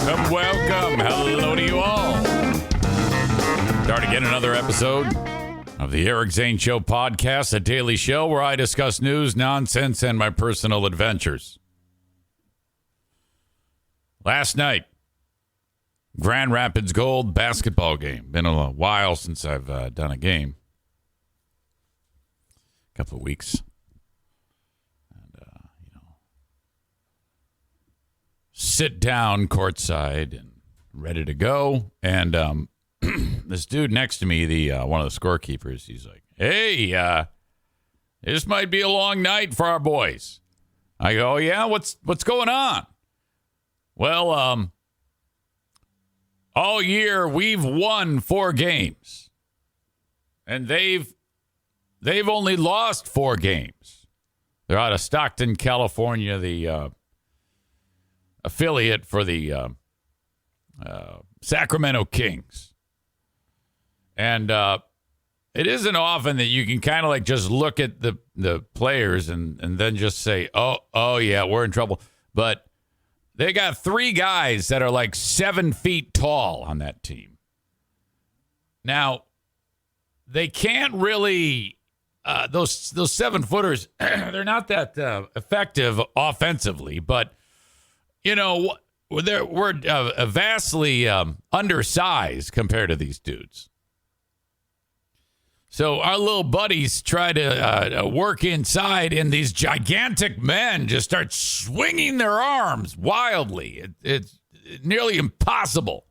Welcome. Hello to you all. Start again another episode of the Eric Zane Show podcast, a daily show where I discuss news, nonsense, and my personal adventures. Last night, Grand Rapids Gold basketball game. Been a while since I've done a game. A couple of weeks. Sit down courtside and ready to go. And this dude next to me, the one of the scorekeepers, he's like, "Hey, this might be a long night for our boys." I go, "Oh, yeah? What's going on?" "Well, all year we've won 4 games, and they've only lost 4 games. They're out of Stockton, California, the affiliate for the Sacramento Kings. And it isn't often that you can kind of like just look at the players and then just say, oh yeah, we're in trouble." But they got 3 guys that are like 7 feet tall on that team. Now, they can't really, those 7-footers, they're not that effective offensively, but you know, we're vastly undersized compared to these dudes. So our little buddies try to work inside, and these gigantic men just start swinging their arms wildly. It's nearly impossible.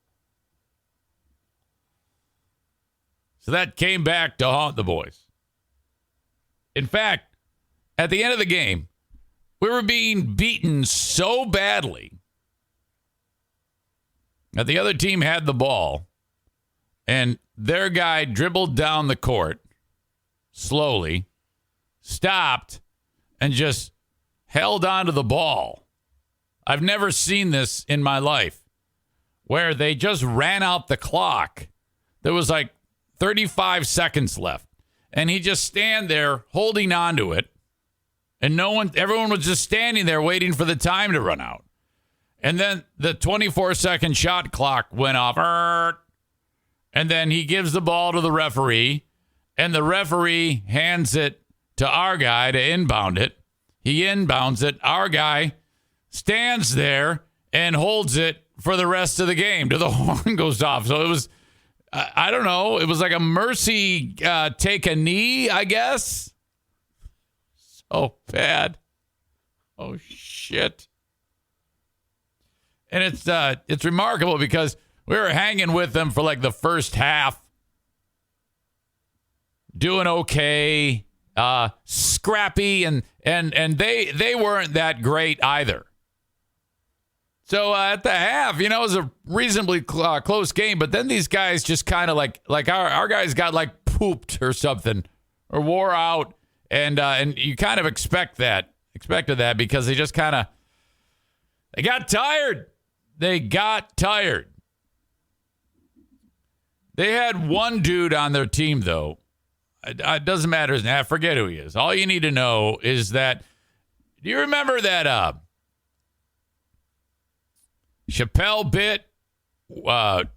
So that came back to haunt the boys. In fact, at the end of the game, we were being beaten so badly that the other team had the ball, and their guy dribbled down the court slowly, stopped, and just held onto the ball. I've never seen this in my life, where they just ran out the clock. There was like 35 seconds left, and he just stand there holding onto it. And everyone was just standing there waiting for the time to run out. And then the 24-second shot clock went off. And then he gives the ball to the referee. And the referee hands it to our guy to inbound it. He inbounds it. Our guy stands there and holds it for the rest of the game till the horn goes off. So it was, I don't know, it was like a mercy take a knee, I guess. Oh, bad. Oh, shit. And it's remarkable because we were hanging with them for like the first half. Doing okay. Scrappy. And they weren't that great either. So at the half, it was a reasonably close game. But then these guys just kind of like our guys got like pooped or something or wore out. And you kind of expected that because they just they got tired. They got tired. They had one dude on their team, though. It doesn't matter. I forget who he is. All you need to know is that, do you remember that Chappelle bit? The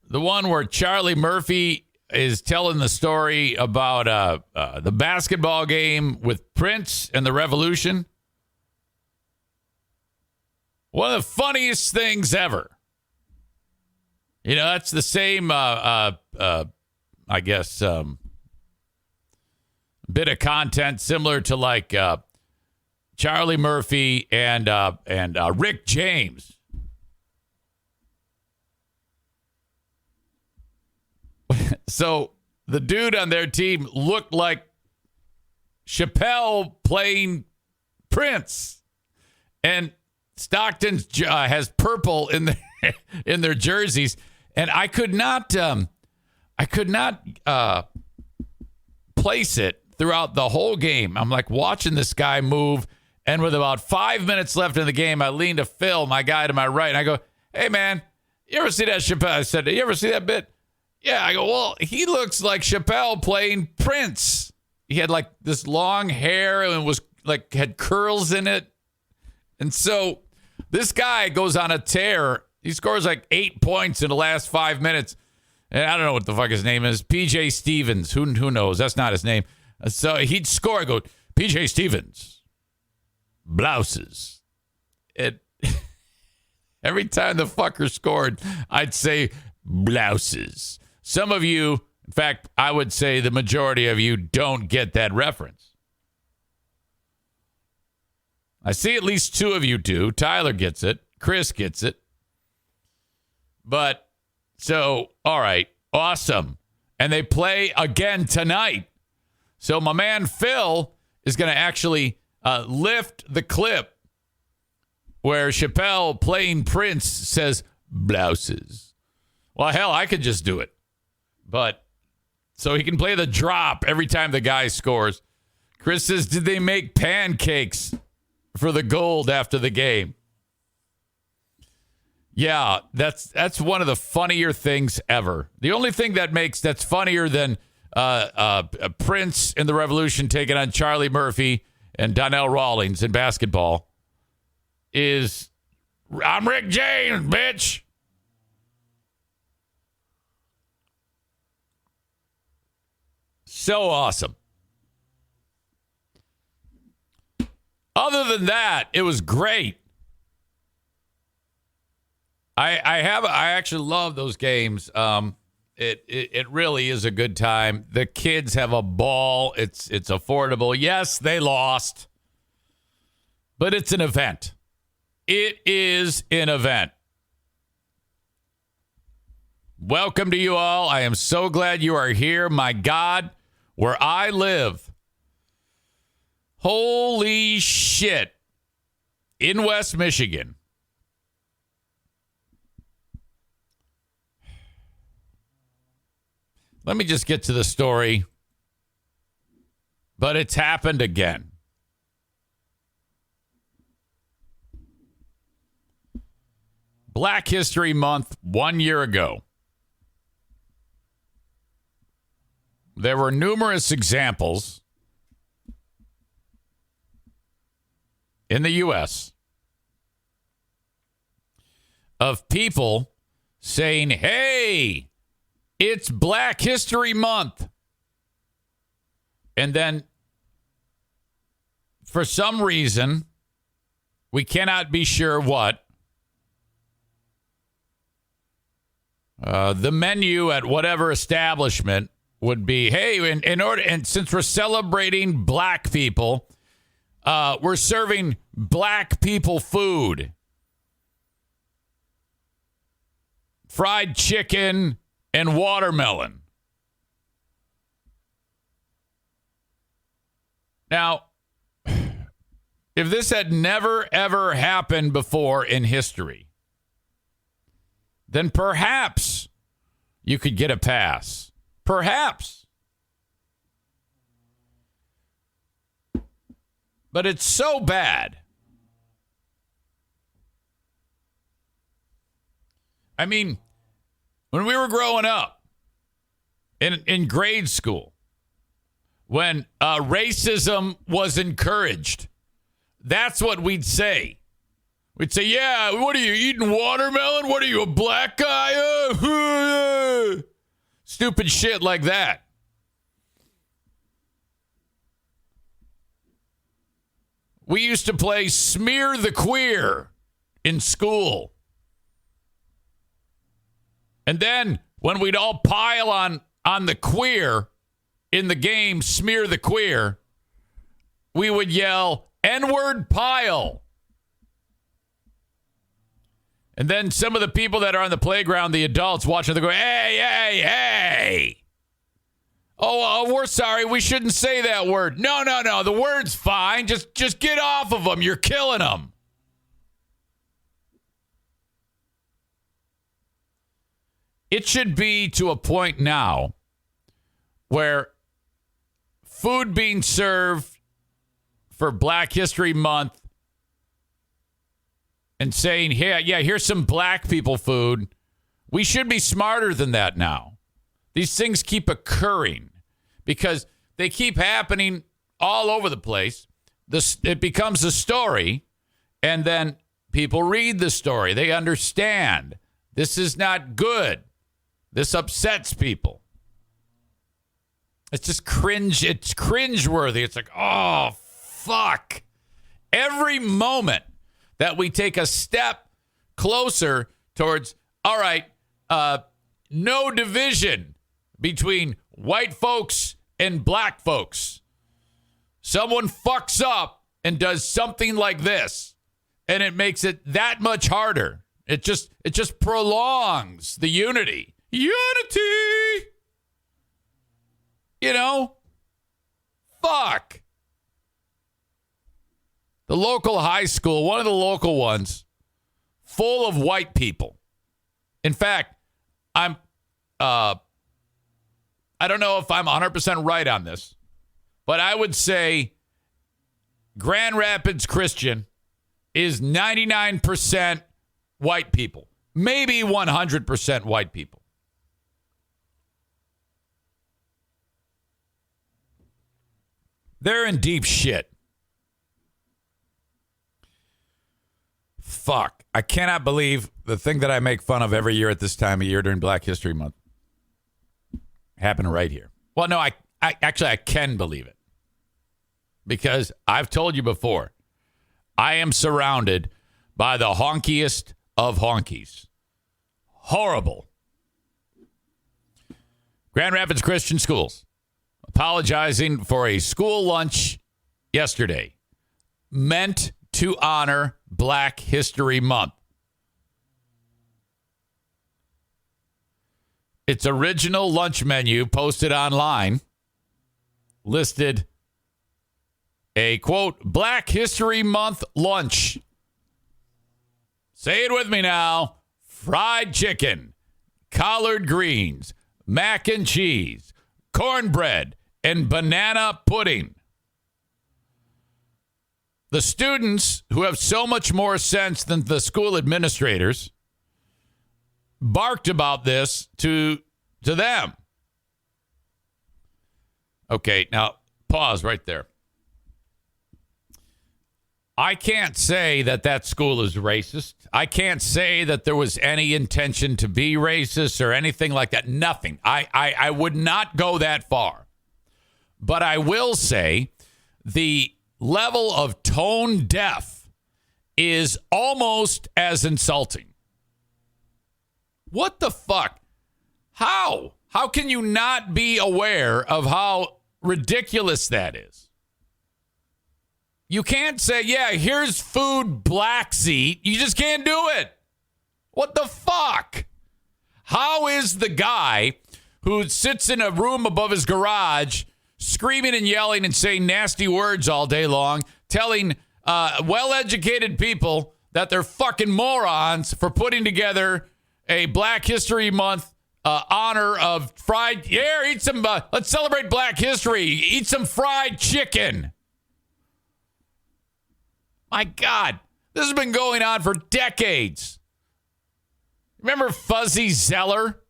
one where Charlie Murphy is telling the story about the basketball game with Prince and the Revolution. One of the funniest things ever. That's the same, I guess, bit of content similar to like Charlie Murphy and Rick James. So the dude on their team looked like Chappelle playing Prince, and Stockton has purple in their jerseys, and I could not place it throughout the whole game. I'm like watching this guy move, and with about 5 minutes left in the game, I leaned to Phil, my guy to my right, and I go, "Hey man, you ever see that Chappelle?" I said, "You ever see that bit?" Yeah, I go, "Well, he looks like Chappelle playing Prince." He had like this long hair and was like had curls in it. And so this guy goes on a tear He scores like 8 points in the last 5 minutes. And I don't know what the fuck his name is. PJ Stevens. Who knows? That's not his name. So he'd score. I go, PJ Stevens. Blouses. Every time the fucker scored, I'd say blouses. Some of you, in fact, I would say the majority of you don't get that reference. I see at least two of you do. Tyler gets it. Chris gets it. But, so, all right, awesome. And they play again tonight. So my man Phil is going to actually lift the clip where Chappelle playing Prince says blouses. Well, hell, I could just do it. But, so he can play the drop every time the guy scores. Chris says, did they make pancakes for the gold after the game? Yeah, that's one of the funnier things ever. The only thing that's funnier than Prince in the Revolution taking on Charlie Murphy and Donnell Rawlings in basketball is I'm Rick James, bitch. So awesome. Other than that, it was great. I actually love those games. It really is a good time. The kids have a ball. It's affordable. Yes, they lost, but it's an event. It is an event. Welcome to you all. I am so glad you are here. My God, where I live. Holy shit. In West Michigan. Let me just get to the story. But it's happened again. Black History Month 1 year ago. There were numerous examples in the U.S. of people saying, hey, it's Black History Month. And then, for some reason, we cannot be sure what, the menu at whatever establishment would be, hey, and since we're celebrating black people, we're serving black people food. Fried chicken and watermelon. Now, if this had never, ever happened before in history, then perhaps you could get a pass. Perhaps. But it's so bad. I mean, when we were growing up in grade school, when racism was encouraged, that's what we'd say. We'd say, yeah, what are you, eating watermelon? What are you, a black guy? Stupid shit like that. We used to play Smear the Queer in school. And then when we'd all pile on the queer in the game, Smear the Queer, we would yell, N-word pile. And then some of the people that are on the playground, the adults watching, they go, hey, hey, hey. Oh, we're sorry. We shouldn't say that word. No. The word's fine. Just get off of them. You're killing them. It should be to a point now where food being served for Black History Month and saying, hey, yeah, here's some black people food. We should be smarter than that now. These things keep occurring because they keep happening all over the place. It becomes a story, and then people read the story. They understand. This is not good. This upsets people. It's just cringe. It's cringeworthy. It's like, oh, fuck. Every moment that we take a step closer towards, all right, no division between white folks and black folks. Someone fucks up and does something like this, and it makes it that much harder. It just prolongs the unity. Unity! You know? Fuck. The local high school, one of the local ones, full of white people. In fact, I don't know if I'm 100% right on this, but I would say Grand Rapids Christian is 99% white people, maybe 100% white people. They're in deep shit. Fuck. I cannot believe the thing that I make fun of every year at this time of year during Black History Month happened right here. Well, no, I can believe it. Because I've told you before, I am surrounded by the honkiest of honkies. Horrible. Grand Rapids Christian Schools apologizing for a school lunch yesterday meant to honor Black History Month. Its original lunch menu posted online listed a, quote, Black History Month lunch. Say it with me now. Fried chicken, collard greens, mac and cheese, cornbread, and banana pudding. The students, who have so much more sense than the school administrators, barked about this to them. Okay, now pause right there. I can't say that school is racist. I can't say that there was any intention to be racist or anything like that. Nothing. I would not go that far. But I will say the level of tone deaf is almost as insulting. What the fuck? How? How can you not be aware of how ridiculous that is? You can't say, yeah, here's food blacks eat. You just can't do it. What the fuck? How is the guy who sits in a room above his garage screaming and yelling and saying nasty words all day long, telling well-educated people that they're fucking morons for putting together a Black History Month honor of fried, eat some, let's celebrate Black History, eat some fried chicken. My God, this has been going on for decades. Remember Fuzzy Zeller,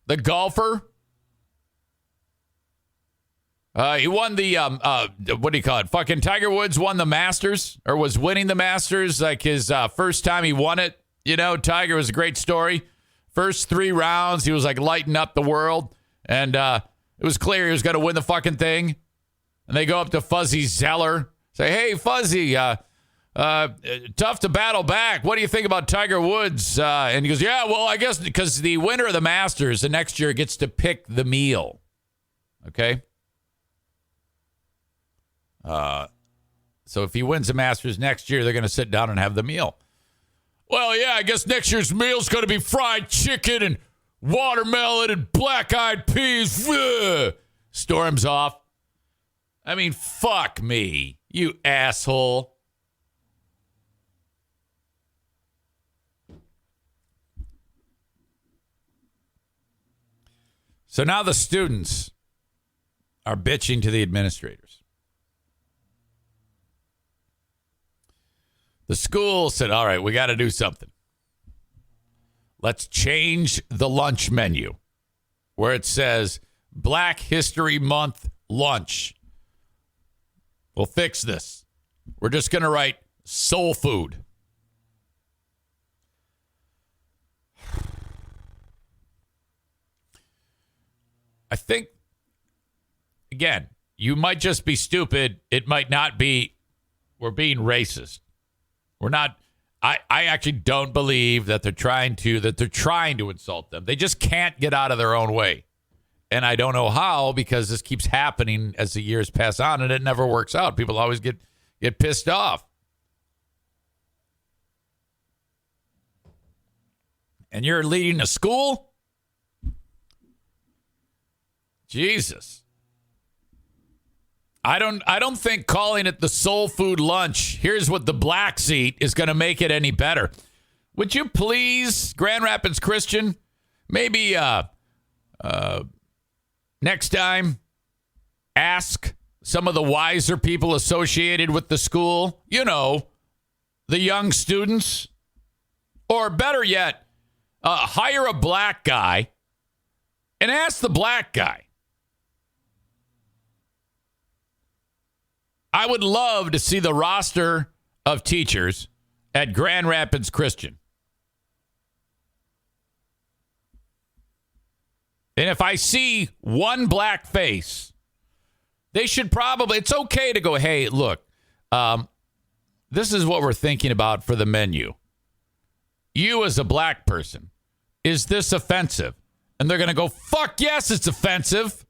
the golfer? He won the, what do you call it? Fucking Tiger Woods won the Masters, or was winning the Masters, like his first time he won it. You know, Tiger was a great story. First 3 rounds, he was like lighting up the world. And it was clear he was going to win the fucking thing. And they go up to Fuzzy Zeller, say, hey, Fuzzy, tough to battle back. What do you think about Tiger Woods? And he goes, yeah, well, I guess because the winner of the Masters the next year gets to pick the meal. Okay? So if he wins the Masters next year, they're going to sit down and have the meal. Well, yeah, I guess next year's meal's going to be fried chicken and watermelon and black-eyed peas. Ugh. Storms off. I mean, fuck me, you asshole. So now the students are bitching to the administrators. The school said, all right, we got to do something. Let's change the lunch menu where it says Black History Month lunch. We'll fix this. We're just going to write soul food. I think, again, you might just be stupid. It might not be we're being racist. We're not. I actually don't believe that they're trying to insult them. They just can't get out of their own way. And I don't know how, because this keeps happening as the years pass on and it never works out. People always get pissed off. And you're leading a school? Jesus. I don't think calling it the soul food lunch, here's what the blacks eat, is going to make it any better. Would you please, Grand Rapids Christian, maybe next time ask some of the wiser people associated with the school, the young students, or better yet, hire a black guy and ask the black guy. I would love to see the roster of teachers at Grand Rapids Christian. And if I see one black face, they should probably, it's okay to go, hey, look, this is what we're thinking about for the menu. You as a black person, is this offensive? And they're going to go, fuck yes, it's offensive.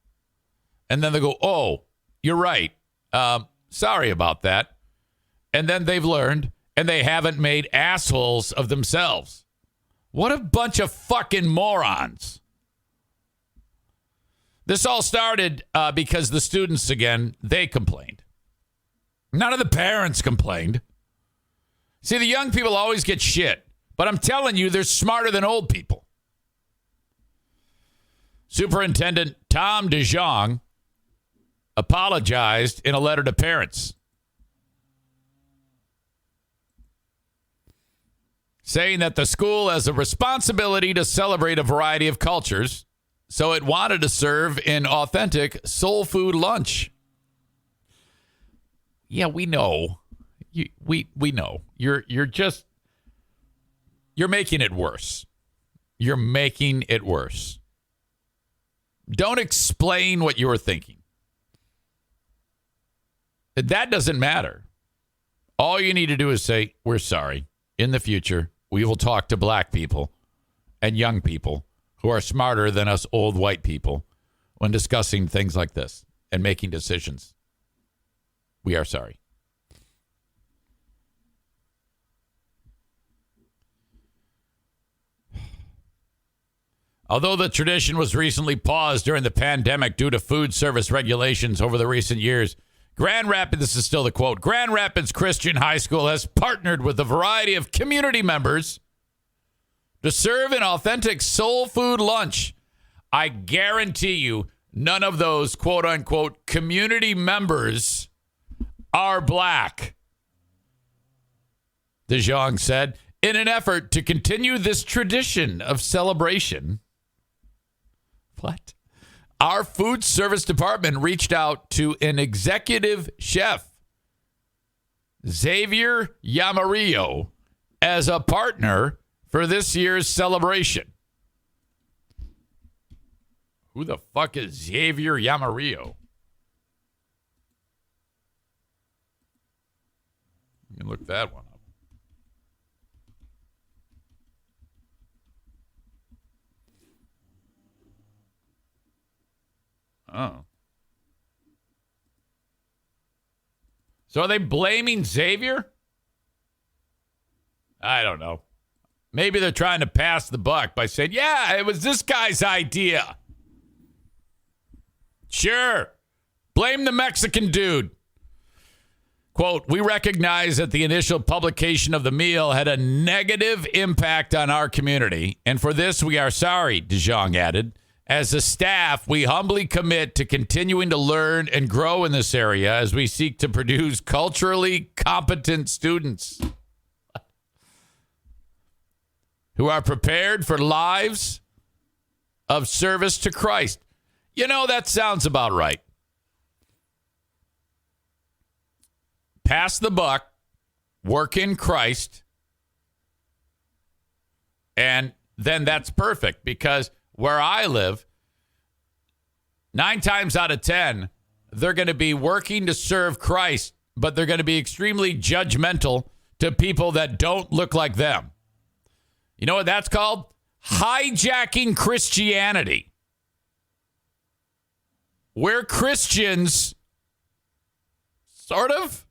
And then they go, oh, you're right. Sorry about that. And then they've learned, and they haven't made assholes of themselves. What a bunch of fucking morons. This all started because the students, again, they complained. None of the parents complained. See, the young people always get shit. But I'm telling you, they're smarter than old people. Superintendent Tom DeJong apologized in a letter to parents, saying that the school has a responsibility to celebrate a variety of cultures, so it wanted to serve an authentic soul food lunch. Yeah, we know. We know. You're making it worse. You're making it worse. Don't explain what you were thinking. That doesn't matter. All you need to do is say, we're sorry. In the future, we will talk to black people and young people who are smarter than us old white people when discussing things like this and making decisions. We are sorry. Although the tradition was recently paused during the pandemic due to food service regulations over the recent years, Grand Rapids, this is still the quote, Grand Rapids Christian High School has partnered with a variety of community members to serve an authentic soul food lunch. I guarantee you none of those quote unquote community members are black, DeJong said, in an effort to continue this tradition of celebration. What? Our food service department reached out to an executive chef, Xavier Yamarillo, as a partner for this year's celebration. Who the fuck is Xavier Yamarillo? Let me look that one up. Oh. So are they blaming Xavier? I don't know. Maybe they're trying to pass the buck by saying, yeah, it was this guy's idea. Sure. Blame the Mexican dude. Quote, we recognize that the initial publication of the meal had a negative impact on our community, and for this we are sorry, DeJong added. As a staff, we humbly commit to continuing to learn and grow in this area as we seek to produce culturally competent students who are prepared for lives of service to Christ. You know, that sounds about right. Pass the buck, work in Christ, and then that's perfect, because where I live, 9 times out of 10, they're going to be working to serve Christ, but they're going to be extremely judgmental to people that don't look like them. You know what that's called? Hijacking Christianity. We're Christians, sort of.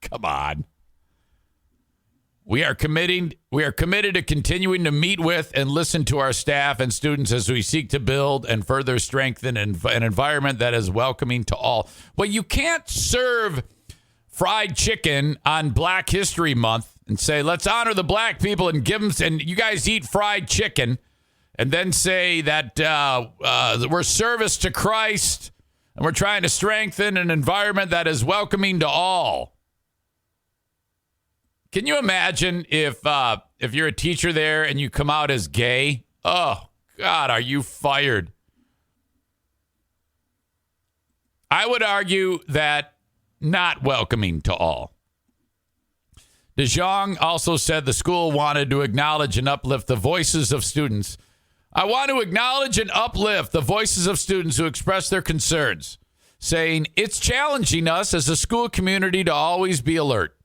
Come on. We are committed to continuing to meet with and listen to our staff and students as we seek to build and further strengthen an environment that is welcoming to all. Well, you can't serve fried chicken on Black History Month and say, let's honor the black people and give them, and you guys eat fried chicken, and then say that we're service to Christ and we're trying to strengthen an environment that is welcoming to all. Can you imagine if you're a teacher there and you come out as gay? Oh, God, are you fired? I would argue that not welcoming to all. DeJong also said the school wanted to acknowledge and uplift the voices of students. I want to acknowledge and uplift the voices of students who express their concerns, saying it's challenging us as a school community to always be alert.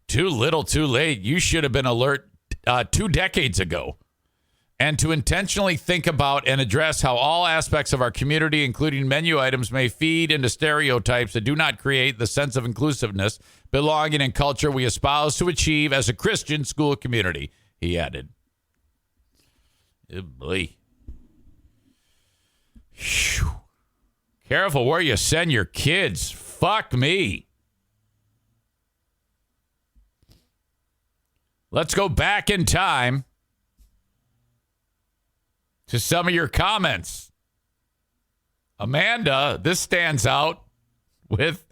Too little, too late. You should have been alert 2 decades ago. And to intentionally think about and address how all aspects of our community, including menu items, may feed into stereotypes that do not create the sense of inclusiveness, belonging, and culture we espouse to achieve as a Christian school community, he added. Oh boy. Whew. Careful where you send your kids. Fuck me. Let's go back in time to some of your comments. Amanda, this stands out with,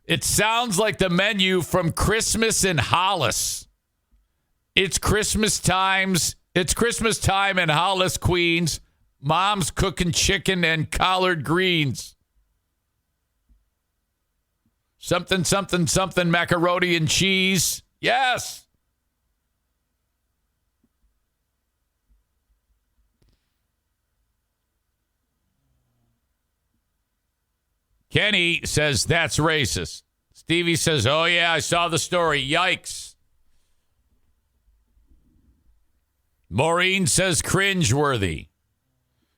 it sounds like the menu from Christmas in Hollis. It's Christmas time in Hollis, Queens. Mom's cooking chicken and collard greens. Something, something, something, macaroni and cheese. Yes. Kenny says, that's racist. Stevie says, oh, yeah, I saw the story. Yikes. Maureen says, cringeworthy.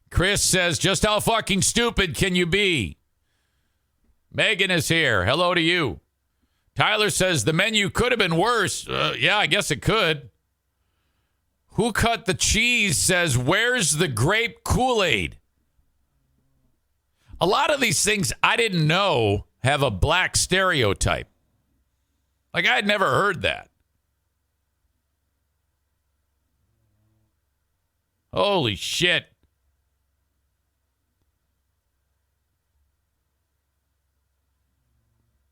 Chris says, just how fucking stupid can you be? Megan is here. Hello to you. Tyler says, the menu could have been worse. Yeah, I guess it could. Who cut the cheese says, where's the grape Kool-Aid? A lot of these things I didn't know have a black stereotype. Like, I had never heard that. Holy shit.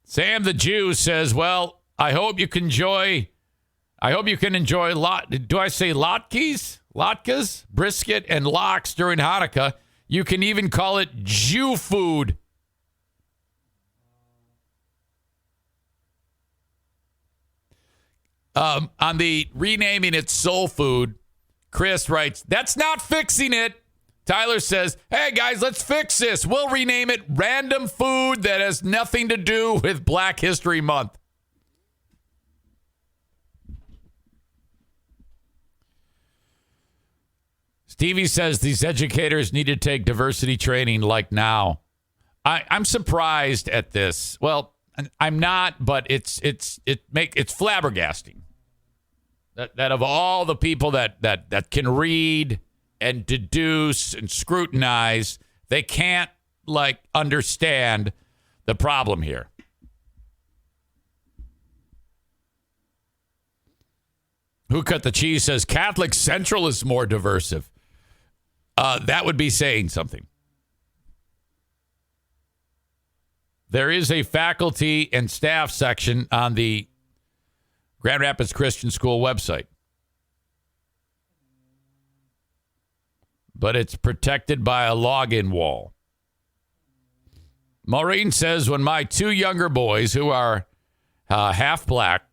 Sam the Jew says, well, I hope you can enjoy do I say latkes, brisket, and lox during Hanukkah. You can even call it Jew food. On the renaming it soul food, Chris writes, that's not fixing it. Tyler says, hey, guys, let's fix this. We'll rename it random food that has nothing to do with Black History Month. Stevie says these educators need to take diversity training like now. I'm surprised at this. Well, I'm not, but it's flabbergasting that of all the people that can read and deduce and scrutinize, they can't understand the problem here. Who Cut the Cheese says Catholic Central is more diversive. That would be saying something. There is a faculty and staff section on the Grand Rapids Christian School website, but it's protected by a login wall. Maureen says, when my 2 younger boys, who are half black,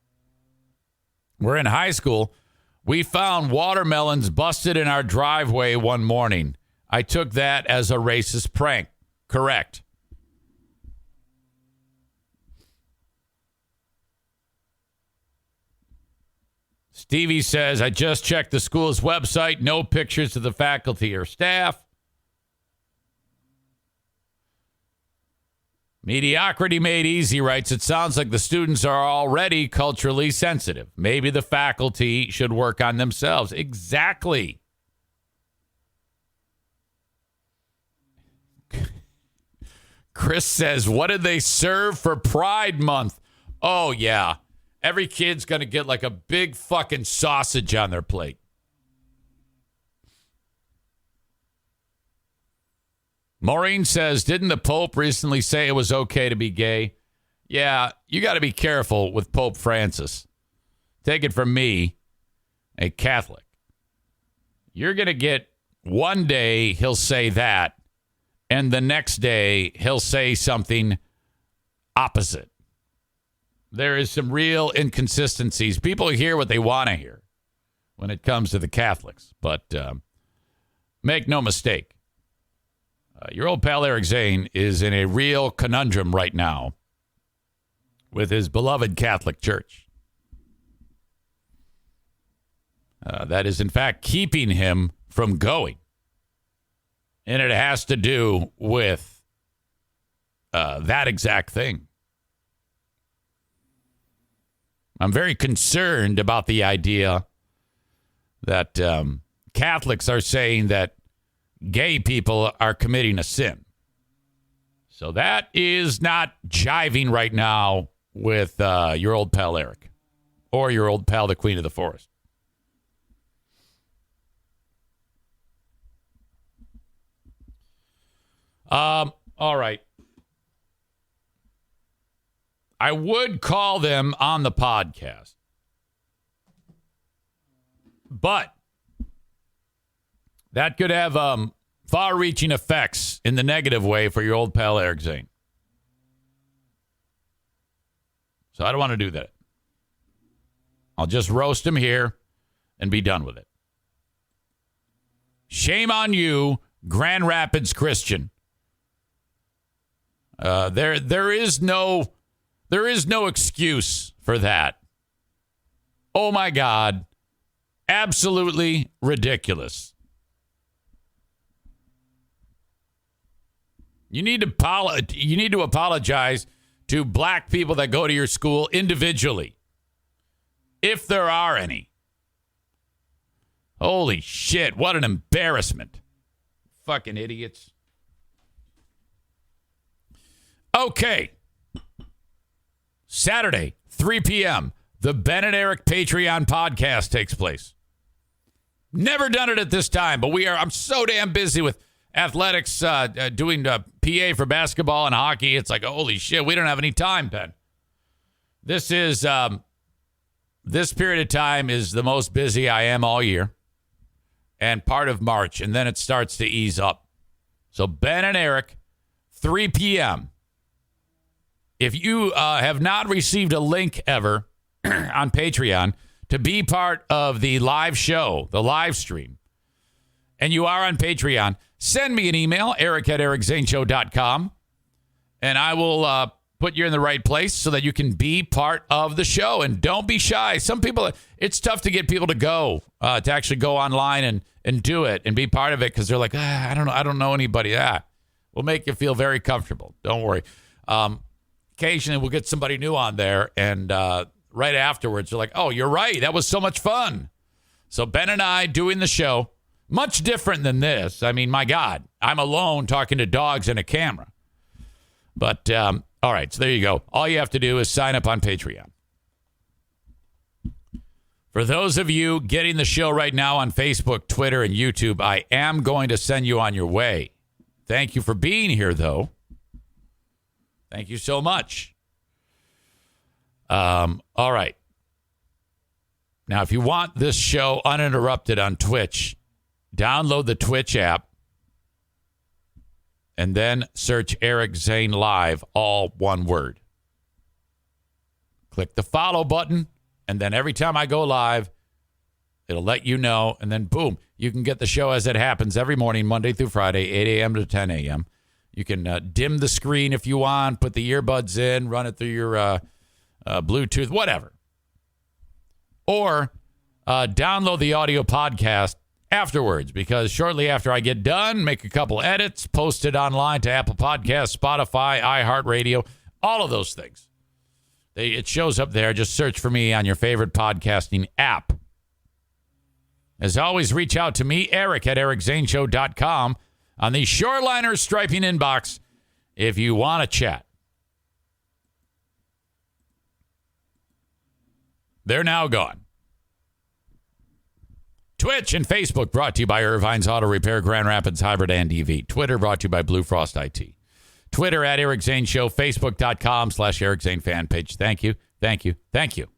were in high school, we found watermelons busted in our driveway one morning. I took that as a racist prank. Correct. Stevie says, I just checked the school's website. No pictures of the faculty or staff. Mediocrity Made Easy writes, it sounds like the students are already culturally sensitive. Maybe the faculty should work on themselves. Exactly. Chris says, what did they serve for Pride Month? Oh, yeah. Every kid's going to get like a big fucking sausage on their plate. Maureen says, didn't the Pope recently say it was okay to be gay? Yeah, you got to be careful with Pope Francis. Take it from me, a Catholic. You're going to get one day he'll say that, and the next day he'll say something opposite. There is some real inconsistencies. People hear what they want to hear when it comes to the Catholics, but make no mistake. Your old pal Eric Zane is in a real conundrum right now with his beloved Catholic Church. That is, in fact, keeping him from going. And it has to do with that exact thing. I'm very concerned about the idea that Catholics are saying that gay people are committing a sin. So that is not jiving right now with your old pal Eric or your old pal, the Queen of the Forest. All right. I would call them on the podcast, but that could have far-reaching effects in the negative way for your old pal Eric Zane. So I don't want to do that. I'll just roast him here and be done with it. Shame on you, Grand Rapids Christian. There is no excuse for that. Oh my God. Absolutely ridiculous. You need to apologize to black people that go to your school individually, if there are any. Holy shit, what an embarrassment. Fucking idiots. Okay. Saturday, 3 p.m., the Ben and Eric Patreon podcast takes place. Never done it at this time, but I'm so damn busy with athletics, doing PA for basketball and hockey. It's like, holy shit, we don't have any time, Ben. This period of time is the most busy I am all year and part of March, and then it starts to ease up. So Ben and Eric, 3 p.m. If you have not received a link ever on Patreon to be part of the live show, the live stream, and you are on Patreon, send me an email, eric@ericzaneshow.com, and I will put you in the right place so that you can be part of the show. And don't be shy. Some people, it's tough to get people to go, to actually go online and do it and be part of it because they're like, I don't know anybody. We'll make you feel very comfortable. Don't worry. Occasionally we'll get somebody new on there, and right afterwards they're like, oh, you're right. That was so much fun. So Ben and I doing the show, much different than this. I mean, my God, I'm alone talking to dogs and a camera. But, all right, so there you go. All you have to do is sign up on Patreon. For those of you getting the show right now on Facebook, Twitter, and YouTube, I am going to send you on your way. Thank you for being here, though. Thank you so much. All right. Now, if you want this show uninterrupted on Twitch, download the Twitch app and then search Eric Zane Live, all one word. Click the follow button, and then every time I go live, It'll let you know, and then boom, you can get the show as it happens every morning, Monday through Friday, 8 a.m. to 10 a.m. You can dim the screen if you want, put the earbuds in, run it through your Bluetooth, whatever. Or download the audio podcast afterwards, because shortly after I get done, make a couple edits, post it online to Apple Podcasts, Spotify, iHeartRadio, all of those things. It shows up there. Just search for me on your favorite podcasting app. As always, reach out to me, Eric, at ericzaneshow.com on the Shoreliner Striping inbox if you want to chat. They're now gone. Twitch and Facebook brought to you by Irvine's Auto Repair, Grand Rapids Hybrid and EV. Twitter brought to you by Blue Frost IT. Twitter at Eric Zane Show. Facebook.com/Eric Zane fan page. Thank you. Thank you. Thank you.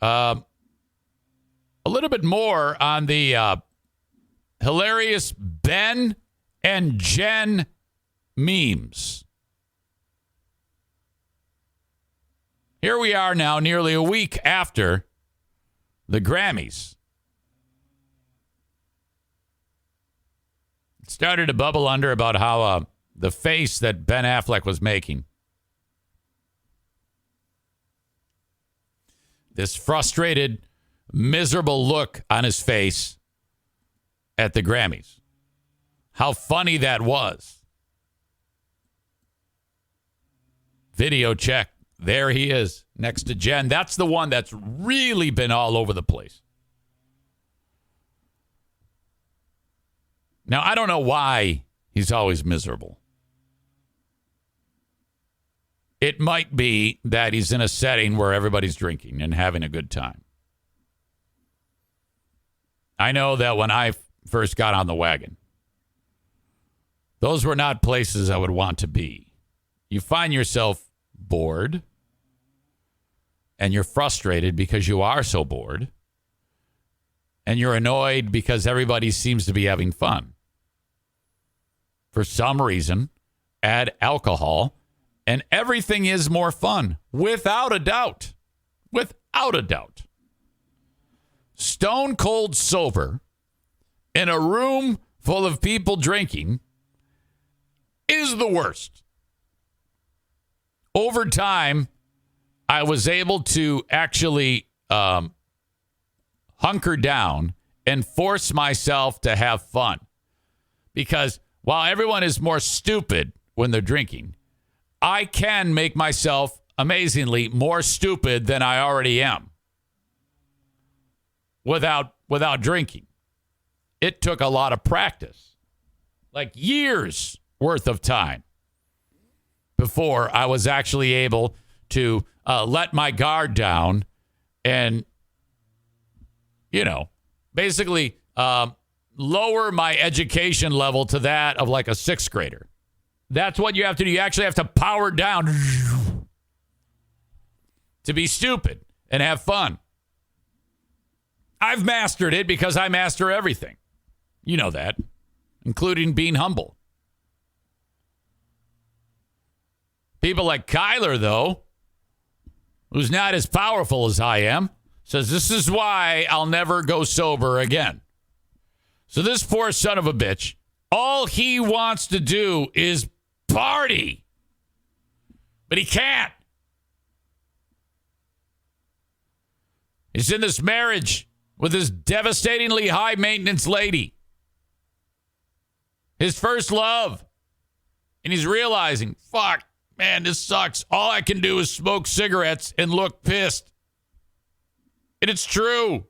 A little bit more on the hilarious Ben and Jen memes. Here we are now, nearly a week after the Grammys. It started to bubble under about how the face that Ben Affleck was making. This frustrated, miserable look on his face at the Grammys. How funny that was. Video check. There he is next to Jen. That's the one that's really been all over the place. Now, I don't know why he's always miserable. It might be that he's in a setting where everybody's drinking and having a good time. I know that when I first got on the wagon, those were not places I would want to be. You find yourself bored, and you're frustrated because you are so bored, and you're annoyed because everybody seems to be having fun. For some reason, add alcohol, and everything is more fun, without a doubt. Without a doubt. Stone cold sober in a room full of people drinking is the worst. Over time, I was able to actually hunker down and force myself to have fun. Because while everyone is more stupid when they're drinking, I can make myself amazingly more stupid than I already am without drinking. It took a lot of practice, like years worth of time, before I was actually able to let my guard down and, basically lower my education level to that of like a sixth grader. That's what you have to do. You actually have to power down to be stupid and have fun. I've mastered it because I master everything. You know that, including being humble. People like Kyler, though, who's not as powerful as I am, says this is why I'll never go sober again. So this poor son of a bitch, all he wants to do is party. But he can't. He's in this marriage with this devastatingly high maintenance lady. His first love. And he's realizing, fuck, man, this sucks. All I can do is smoke cigarettes and look pissed. And it's true.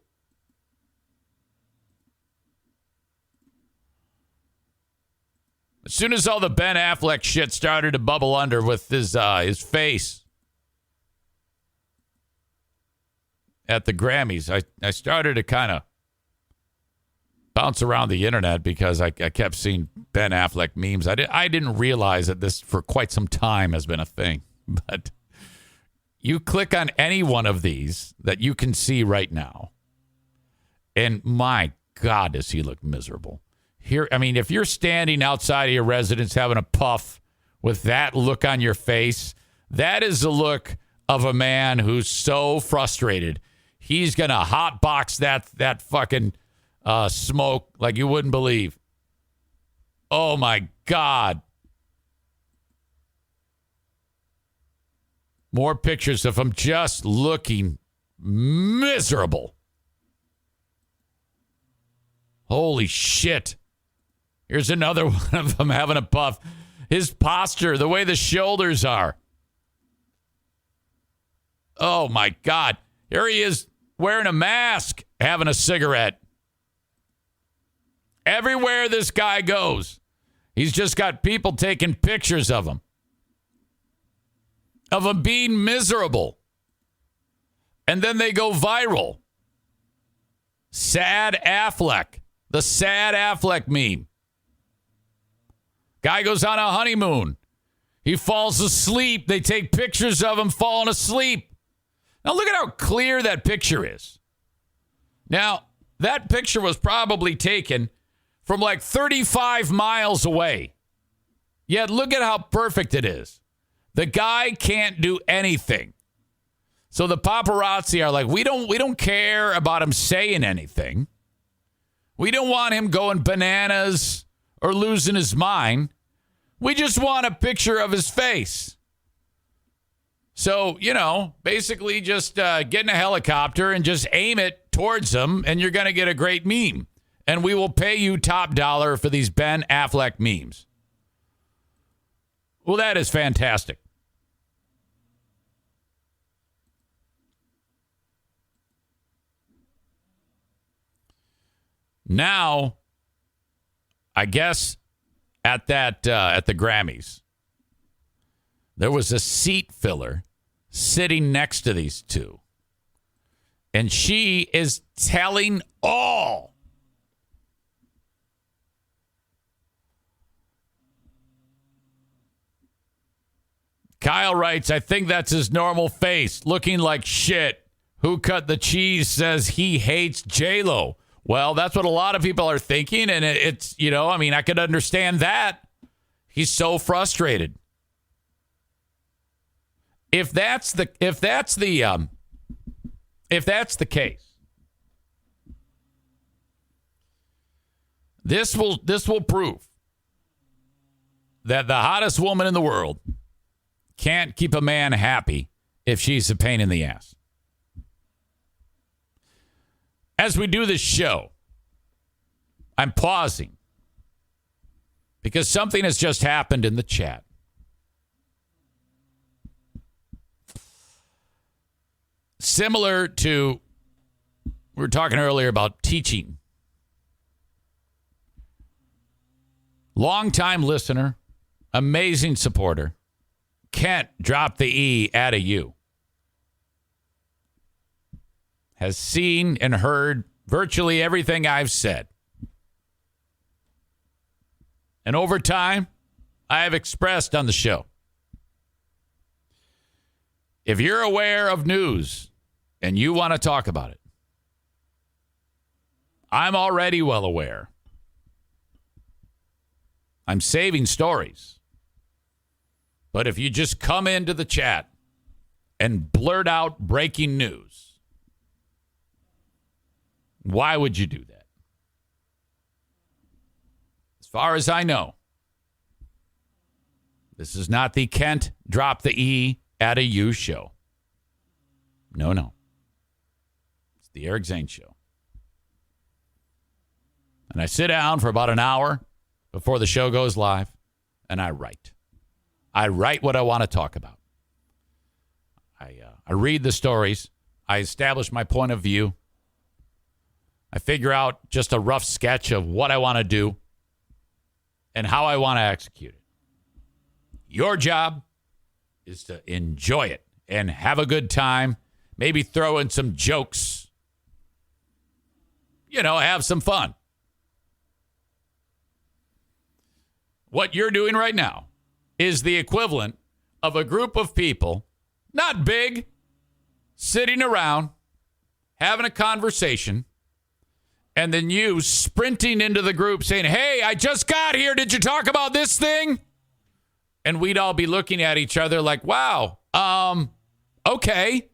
As soon as all the Ben Affleck shit started to bubble under with his face at the Grammys, I started to kind of bounce around the internet because I kept seeing Ben Affleck memes. I didn't realize that this for quite some time has been a thing. But you click on any one of these that you can see right now, and my God, does he look miserable. Here, I mean, if you're standing outside of your residence having a puff with that look on your face, That is the look of a man who's so frustrated. He's going to hotbox that fucking smoke like you wouldn't believe. Oh, my God. More pictures of him just looking miserable. Holy shit. Here's another one of them having a puff. His posture, the way the shoulders are. Oh, my God. Here he is wearing a mask, having a cigarette. Everywhere this guy goes, he's just got people taking pictures of him being miserable. And then they go viral. Sad Affleck. The sad Affleck meme. Guy goes on a honeymoon. He falls asleep. They take pictures of him falling asleep. Now look at how clear that picture is. Now, that picture was probably taken from like 35 miles away. Yet look at how perfect it is. The guy can't do anything. So the paparazzi are like, we don't care about him saying anything. We don't want him going bananas or losing his mind. We just want a picture of his face. So, basically just get in a helicopter and just aim it towards him, and you're going to get a great meme. And we will pay you top dollar for these Ben Affleck memes. Well, that is fantastic. Now, I guess at the Grammys, there was a seat filler sitting next to these two. And she is telling all. Kyle writes, I think that's his normal face, looking like shit. Who cut the cheese says he hates J-Lo. Well, that's what a lot of people are thinking, and it's, I could understand that. He's so frustrated. If that's the case, this will prove that the hottest woman in the world can't keep a man happy if she's a pain in the ass. As we do this show, I'm pausing because something has just happened in the chat. Similar to, we were talking earlier about teaching. Longtime listener, amazing supporter, Kent dropped the E out of you. Has seen and heard virtually everything I've said. And over time, I have expressed on the show. If you're aware of news and you want to talk about it, I'm already well aware. I'm saving stories. But if you just come into the chat and blurt out breaking news, why would you do that? As far as I know, this is not the Kent drop the E at a U show. No. It's the Eric Zane show. And I sit down for about an hour before the show goes live, and I write. I write what I want to talk about. I read the stories. I establish my point of view. I figure out just a rough sketch of what I want to do and how I want to execute it. Your job is to enjoy it and have a good time. Maybe throw in some jokes. Have some fun. What you're doing right now is the equivalent of a group of people, not big, sitting around, having a conversation, and then you sprinting into the group saying, hey, I just got here. Did you talk about this thing? And we'd all be looking at each other like, wow, Okay.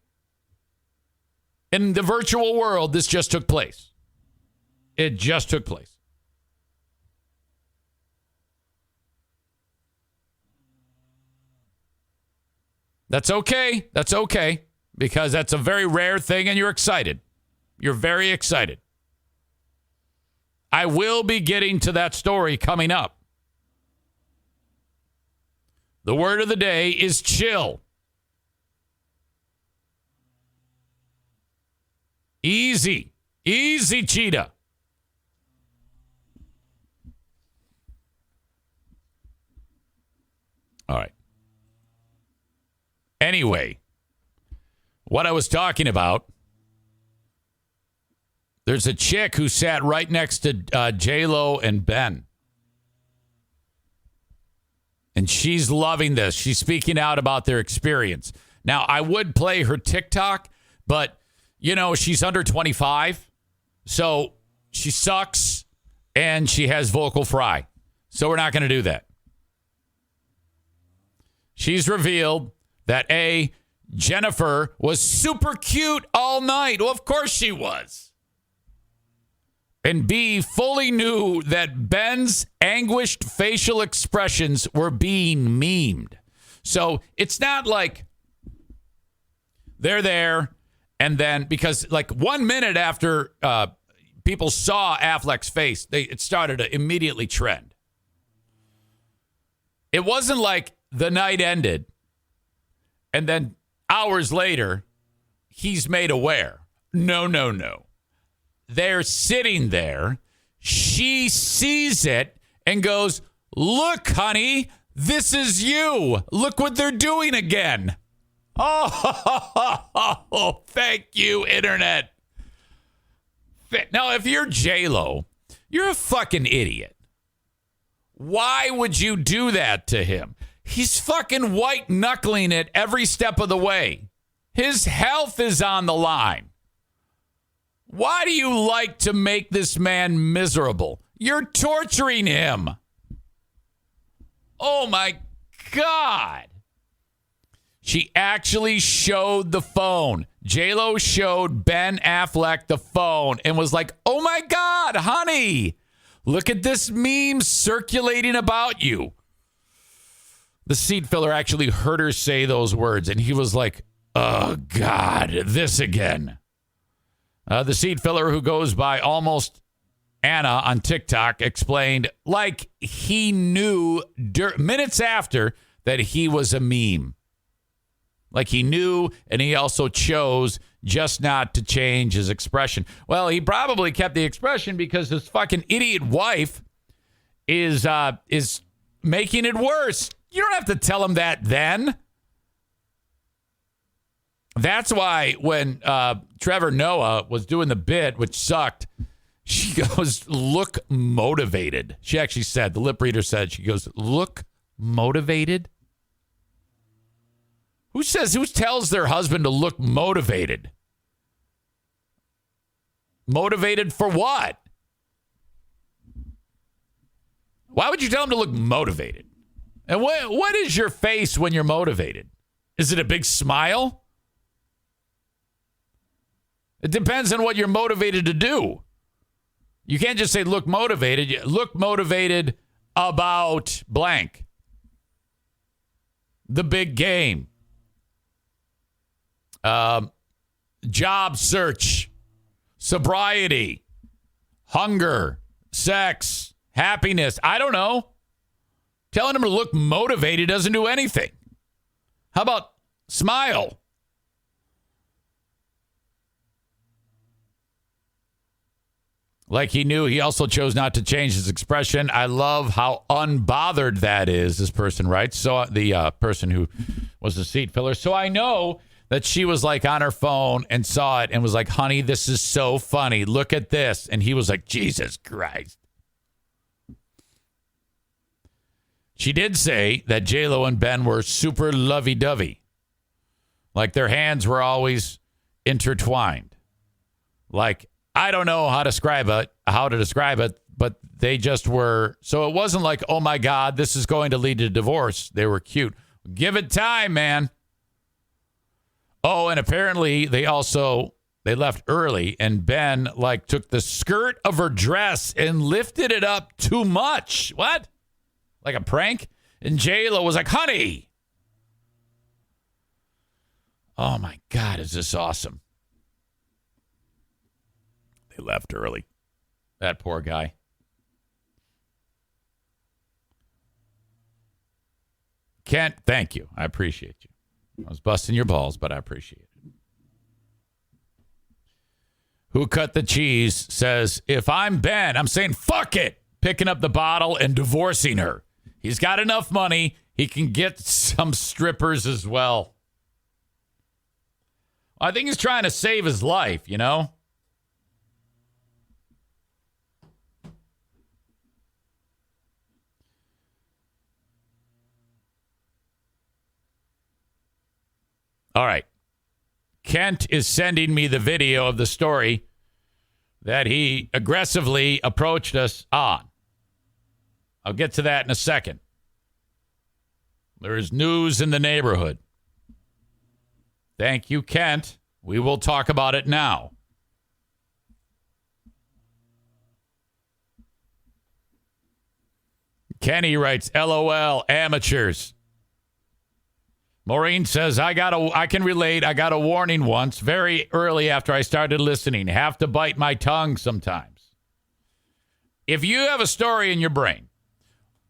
In the virtual world, this just took place. It just took place. That's okay. That's okay. Because that's a very rare thing and you're excited. You're very excited. I will be getting to that story coming up. The word of the day is chill. Easy. Easy, cheetah. All right. Anyway, what I was talking about, there's a chick who sat right next to J-Lo and Ben. And she's loving this. She's speaking out about their experience. Now, I would play her TikTok, but, you know, she's under 25. So she sucks and she has vocal fry. So we're not going to do that. She's revealed that A, Jennifer was super cute all night. Well, of course she was. And B, fully knew that Ben's anguished facial expressions were being memed. So it's not like they're there and then, because like 1 minute after people saw Affleck's face, it started to immediately trend. It wasn't like the night ended and then hours later, he's made aware. No. They're sitting there. She sees it and goes, "Look, honey, this is you. Look what they're doing again." Oh, thank you, internet. Now, if you're J-Lo, you're a fucking idiot. Why would you do that to him? He's fucking white knuckling it every step of the way. His health is on the line. Why do you like to make this man miserable? You're torturing him. Oh, my God. She actually showed the phone. J-Lo showed Ben Affleck the phone and was like, "Oh, my God, honey, look at this meme circulating about you." The seat filler actually heard her say those words, and he was like, "Oh, God, this again." The seat filler, who goes by Almost Anna on TikTok, explained like he knew minutes after that he was a meme. Like he knew, and he also chose just not to change his expression. Well, he probably kept the expression because his fucking idiot wife is making it worse. You don't have to tell him that then. That's why when Trevor Noah was doing the bit, which sucked, she goes, "Look motivated." She actually said, the lip reader said, she goes, "Look motivated." Who tells their husband to look motivated? Motivated for what? Why would you tell him to look motivated? And what is your face when you're motivated? Is it a big smile? It depends on what you're motivated to do. You can't just say look motivated. Look motivated about blank. The big game. Job search. Sobriety. Hunger. Sex. Happiness. I don't know. Telling him to look motivated doesn't do anything. How about smile? Like he knew, he also chose not to change his expression. I love how unbothered that is, this person writes. So the person who was the seat filler. So I know that she was like on her phone and saw it and was like, "Honey, this is so funny. Look at this." And he was like, "Jesus Christ." She did say that J-Lo and Ben were super lovey-dovey. Like their hands were always intertwined. Like, I don't know how to describe it, but they just were. So it wasn't like, "Oh my God, this is going to lead to divorce." They were cute. Give it time, man. Oh, and apparently they left early, and Ben took the skirt of her dress and lifted it up too much. What? Like a prank? And J-Lo was like, honey. Oh my God, is this awesome? They left early. That poor guy. Kent, thank you. I appreciate you. I was busting your balls, but I appreciate it. Who Cut the Cheese says, if I'm Ben, I'm saying, fuck it. Picking up the bottle and divorcing her. He's got enough money. He can get some strippers as well. I think he's trying to save his life, you know? All right. Kent is sending me the video of the story that he aggressively approached us on. I'll get to that in a second. There is news in the neighborhood. Thank you, Kent. We will talk about it now. Kenny writes, LOL, amateurs. Maureen says, I can relate. I got a warning once, very early after I started listening. Have to bite my tongue sometimes. If you have a story in your brain,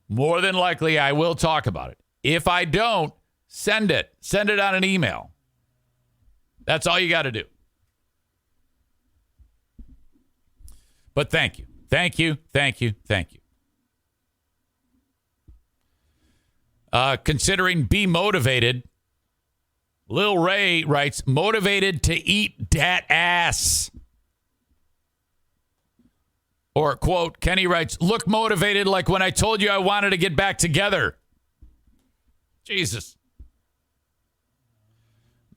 more than likely I will talk about it. If I don't, send it. Send it on an email. That's all you got to do. But thank you. Thank you. Thank you. Thank you. Considering be motivated, Lil Ray writes, motivated to eat dat ass. Or, quote, Kenny writes, look motivated like when I told you I wanted to get back together. Jesus.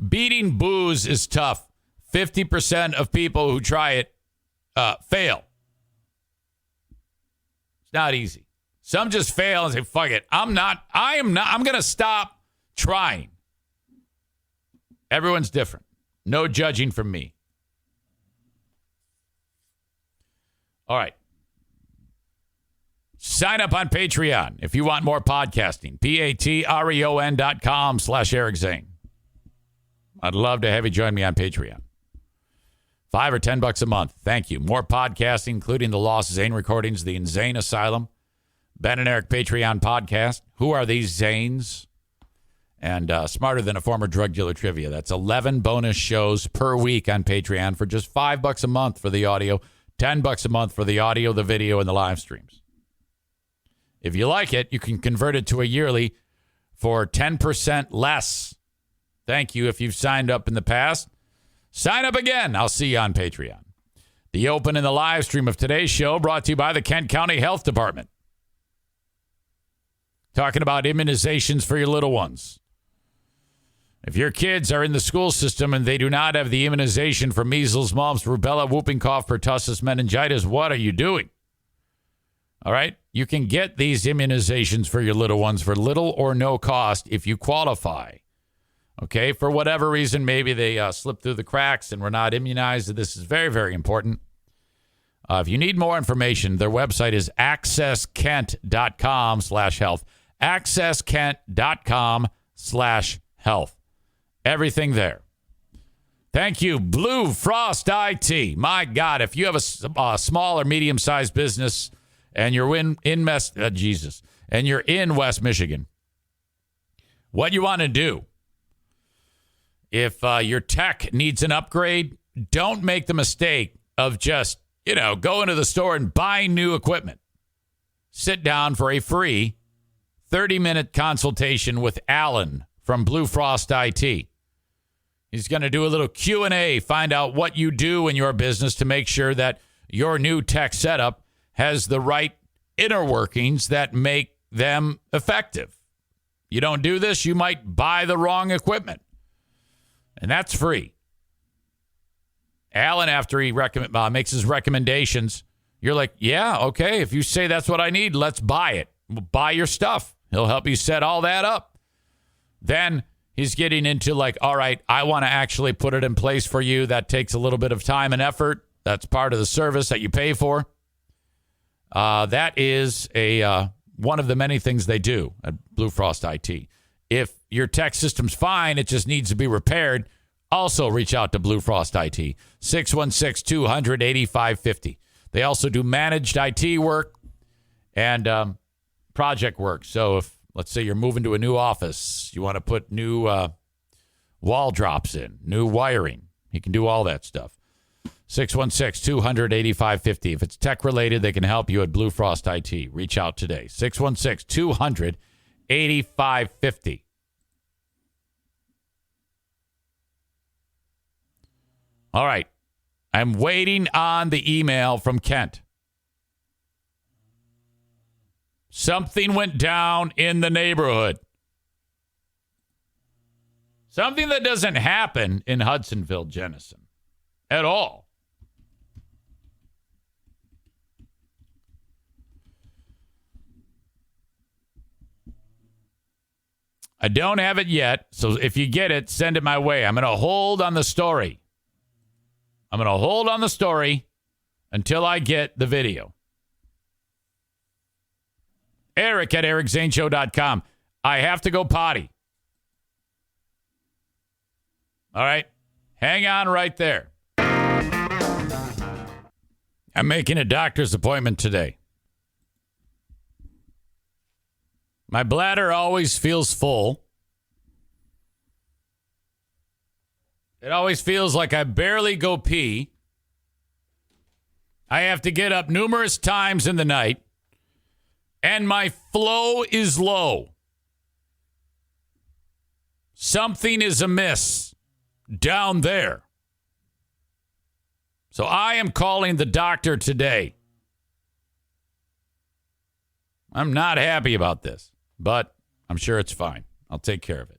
Beating booze is tough. 50% of people who try it fail. It's not easy. Some just fail and say, fuck it. I'm going to stop trying. Everyone's different. No judging from me. All right. Sign up on Patreon if you want more podcasting. patreon.com/Eric Zane. I'd love to have you join me on Patreon. $5 or $10 a month. Thank you. More podcasting, including the Lost Zane recordings, the Insane Asylum, Ben and Eric Patreon podcast. Who are these Zanes? And Smarter Than a Former Drug Dealer Trivia. That's 11 bonus shows per week on Patreon for just $5 a month for the audio, $10 a month for the audio, the video, and the live streams. If you like it, you can convert it to a yearly for 10% less. Thank you. If you've signed up in the past, sign up again. I'll see you on Patreon. The open and the live stream of today's show brought to you by the Kent County Health Department. Talking about immunizations for your little ones. If your kids are in the school system and they do not have the immunization for measles, mumps, rubella, whooping cough, pertussis, meningitis, what are you doing? All right? You can get these immunizations for your little ones for little or no cost if you qualify. Okay? For whatever reason, maybe they slipped through the cracks and were not immunized. This is very, very important. If you need more information, their website is accesskent.com/health. accesskent.com/health. Everything there. Thank you, Blue Frost IT. My God, if you have a small or medium-sized business and you're and you're in West Michigan, what you want to do, if your tech needs an upgrade, don't make the mistake of just, going to the store and buying new equipment. Sit down for a free 30-minute consultation with Alan from Blue Frost IT. He's going to do a little Q&A, find out what you do in your business to make sure that your new tech setup has the right inner workings that make them effective. You don't do this, you might buy the wrong equipment. And that's free. Alan, after he makes his recommendations, you're like, yeah, okay, if you say that's what I need, let's buy it. We'll buy your stuff. He'll help you set all that up. Then He's getting into like, all right, I want to actually put it in place for you. That takes a little bit of time and effort. That's part of the service that you pay for. That is one of the many things they do at Blue Frost IT. If your tech system's fine, it just needs to be repaired, also reach out to Blue Frost IT, 616-200-8550. They also do managed IT work and project work. So if, let's say, you're moving to a new office, you want to put new wall drops in, new wiring, he can do all that stuff. 616-200-8550. If it's tech-related, they can help you at Blue Frost IT. Reach out today. 616-200-8550. All right. I'm waiting on the email from Kent. Something went down in the neighborhood. Something that doesn't happen in Hudsonville, Jenison, at all. I don't have it yet, so if you get it, send it my way. I'm going to hold on the story. I'm going to hold on the story until I get the video. Eric at ericzaneshow.com. I have to go potty. All right? Hang on right there. I'm making a doctor's appointment today. My bladder always feels full. It always feels like I barely go pee. I have to get up numerous times in the night. And my flow is low. Something is amiss down there. So I am calling the doctor today. I'm not happy about this, but I'm sure it's fine. I'll take care of it.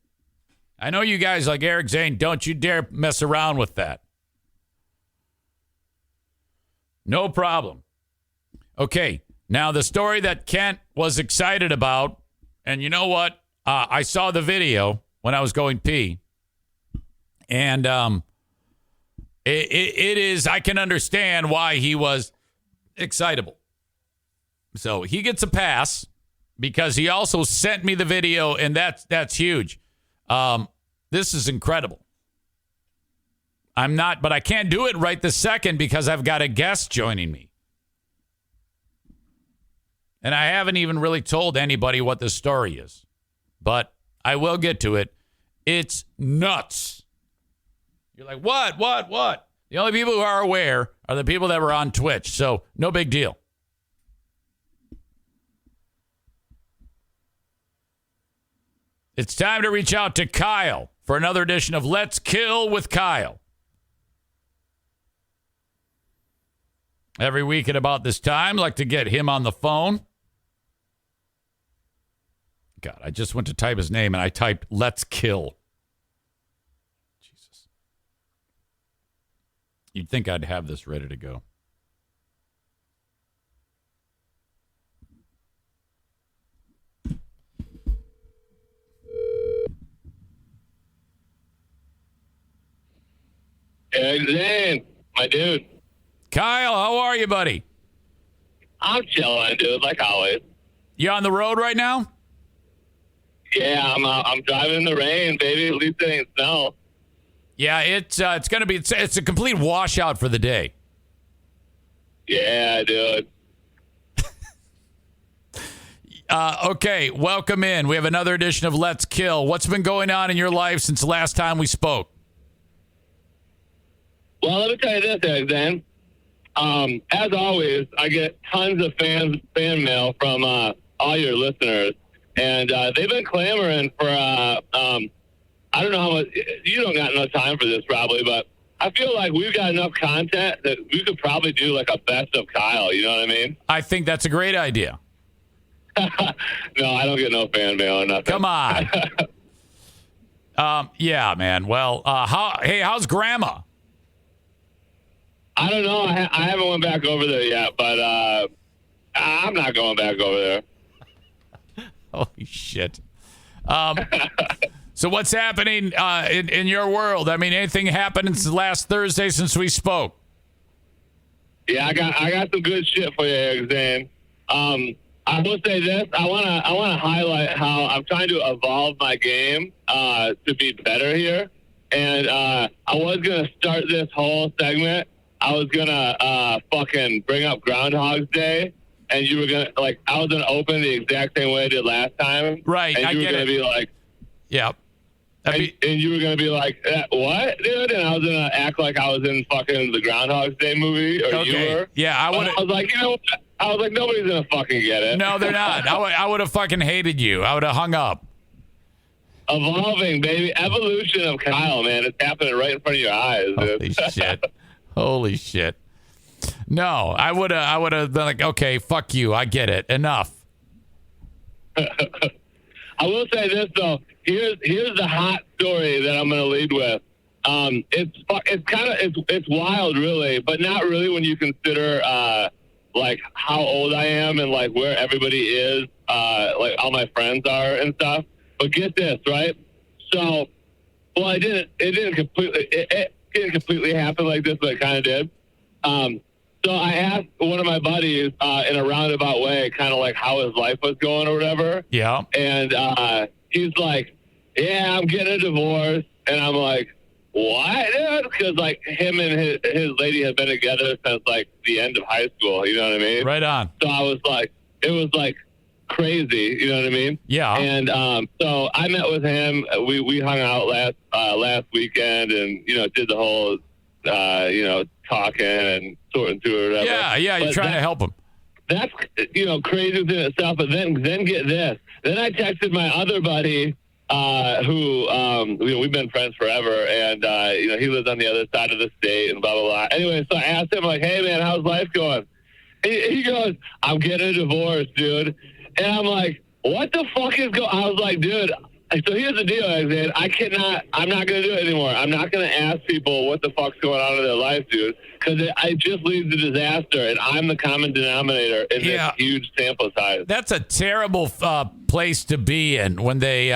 I know you guys like Eric Zane. Don't you dare mess around with that. No problem. Okay, now the story that Kent was excited about, and you know what? I saw the video when I was going pee, and it is, I can understand why he was excitable. So he gets a pass because he also sent me the video, and that's huge. This is incredible. But I can't do it right this second because I've got a guest joining me. And I haven't even really told anybody what this story is. But I will get to it. It's nuts. You're like, what? The only people who are aware are the people that were on Twitch. So no big deal. It's time to reach out to Kyle for another edition of Let's Kill with Kyle. Every week at about this time, I like to get him on the phone. God, I just went to type his name and I typed Let's Kill. Jesus. You'd think I'd have this ready to go. Hey, Zane, my dude. Kyle, how are you, buddy? I'm chilling, dude, like always. You on the road right now? Yeah, I'm driving in the rain, baby. At least it ain't snow. Yeah, it's gonna be it's a complete washout for the day. Yeah, dude. Okay, welcome in. We have another edition of Let's Kill. What's been going on in your life since the last time we spoke? Well, let me tell you this, Zane. As always, I get tons of fan mail from all your listeners, and they've been clamoring for. I don't know how much. You don't got enough time for this, probably, but I feel like we've got enough content that we could probably do like a best of Kyle. You know what I mean? I think that's a great idea. No, I don't get no fan mail or nothing. Come on. Yeah, man. Well, how's Grandma? I don't know. I haven't went back over there yet, but I'm not going back over there. Holy shit. So what's happening in your world? I mean, anything happened since last Thursday since we spoke? Yeah, I got some good shit for you, Eric Zane. I will say this. I wanna highlight how I'm trying to evolve my game to be better here. And I was gonna start this whole segment. I was gonna fucking bring up Groundhog's Day, and you were gonna I was gonna open the exact same way I did last time. Right. And you were gonna be like, yeah. And you were going to be like, what, dude? And I was going to act like I was in fucking the Groundhog's Day movie, or you were. Yeah, I was like, nobody's going to fucking get it. No, they're not. I would have fucking hated you. I would have hung up. Evolving, baby. Evolution of Kyle, man. It's happening right in front of your eyes, dude. Holy shit. Holy shit. No, I would have been like, okay, fuck you. I get it. Enough. I will say this, though. Here's the hot story that I'm going to lead with. It's wild, really, but not really when you consider how old I am and where everybody is, all my friends are and stuff. But get this, right? So, well, it didn't completely happen like this, but it kind of did. So I asked one of my buddies in a roundabout way, kind of how his life was going or whatever. Yeah. And he's like, yeah, I'm getting a divorce. And I'm like, what, dude? Because him and his lady have been together since the end of high school. You know what I mean? Right on. So I was like, it was crazy. You know what I mean? Yeah. And so I met with him. We hung out last weekend and did the whole talking and sorting through or whatever. Yeah. You're trying to help him. That's crazy within itself. But then get this. Then I texted my other buddy. Who we've been friends forever, and he lives on the other side of the state, and blah blah blah. Anyway, so I asked him hey man, how's life going? He goes, I'm getting a divorce, dude. And I'm like, what the fuck is going? I was like, dude. So here's the deal, Zane. I'm not gonna do it anymore. I'm not gonna ask people what the fuck's going on in their life, dude, because it just leads to disaster, and I'm the common denominator in this huge sample size. That's a terrible place to be in when they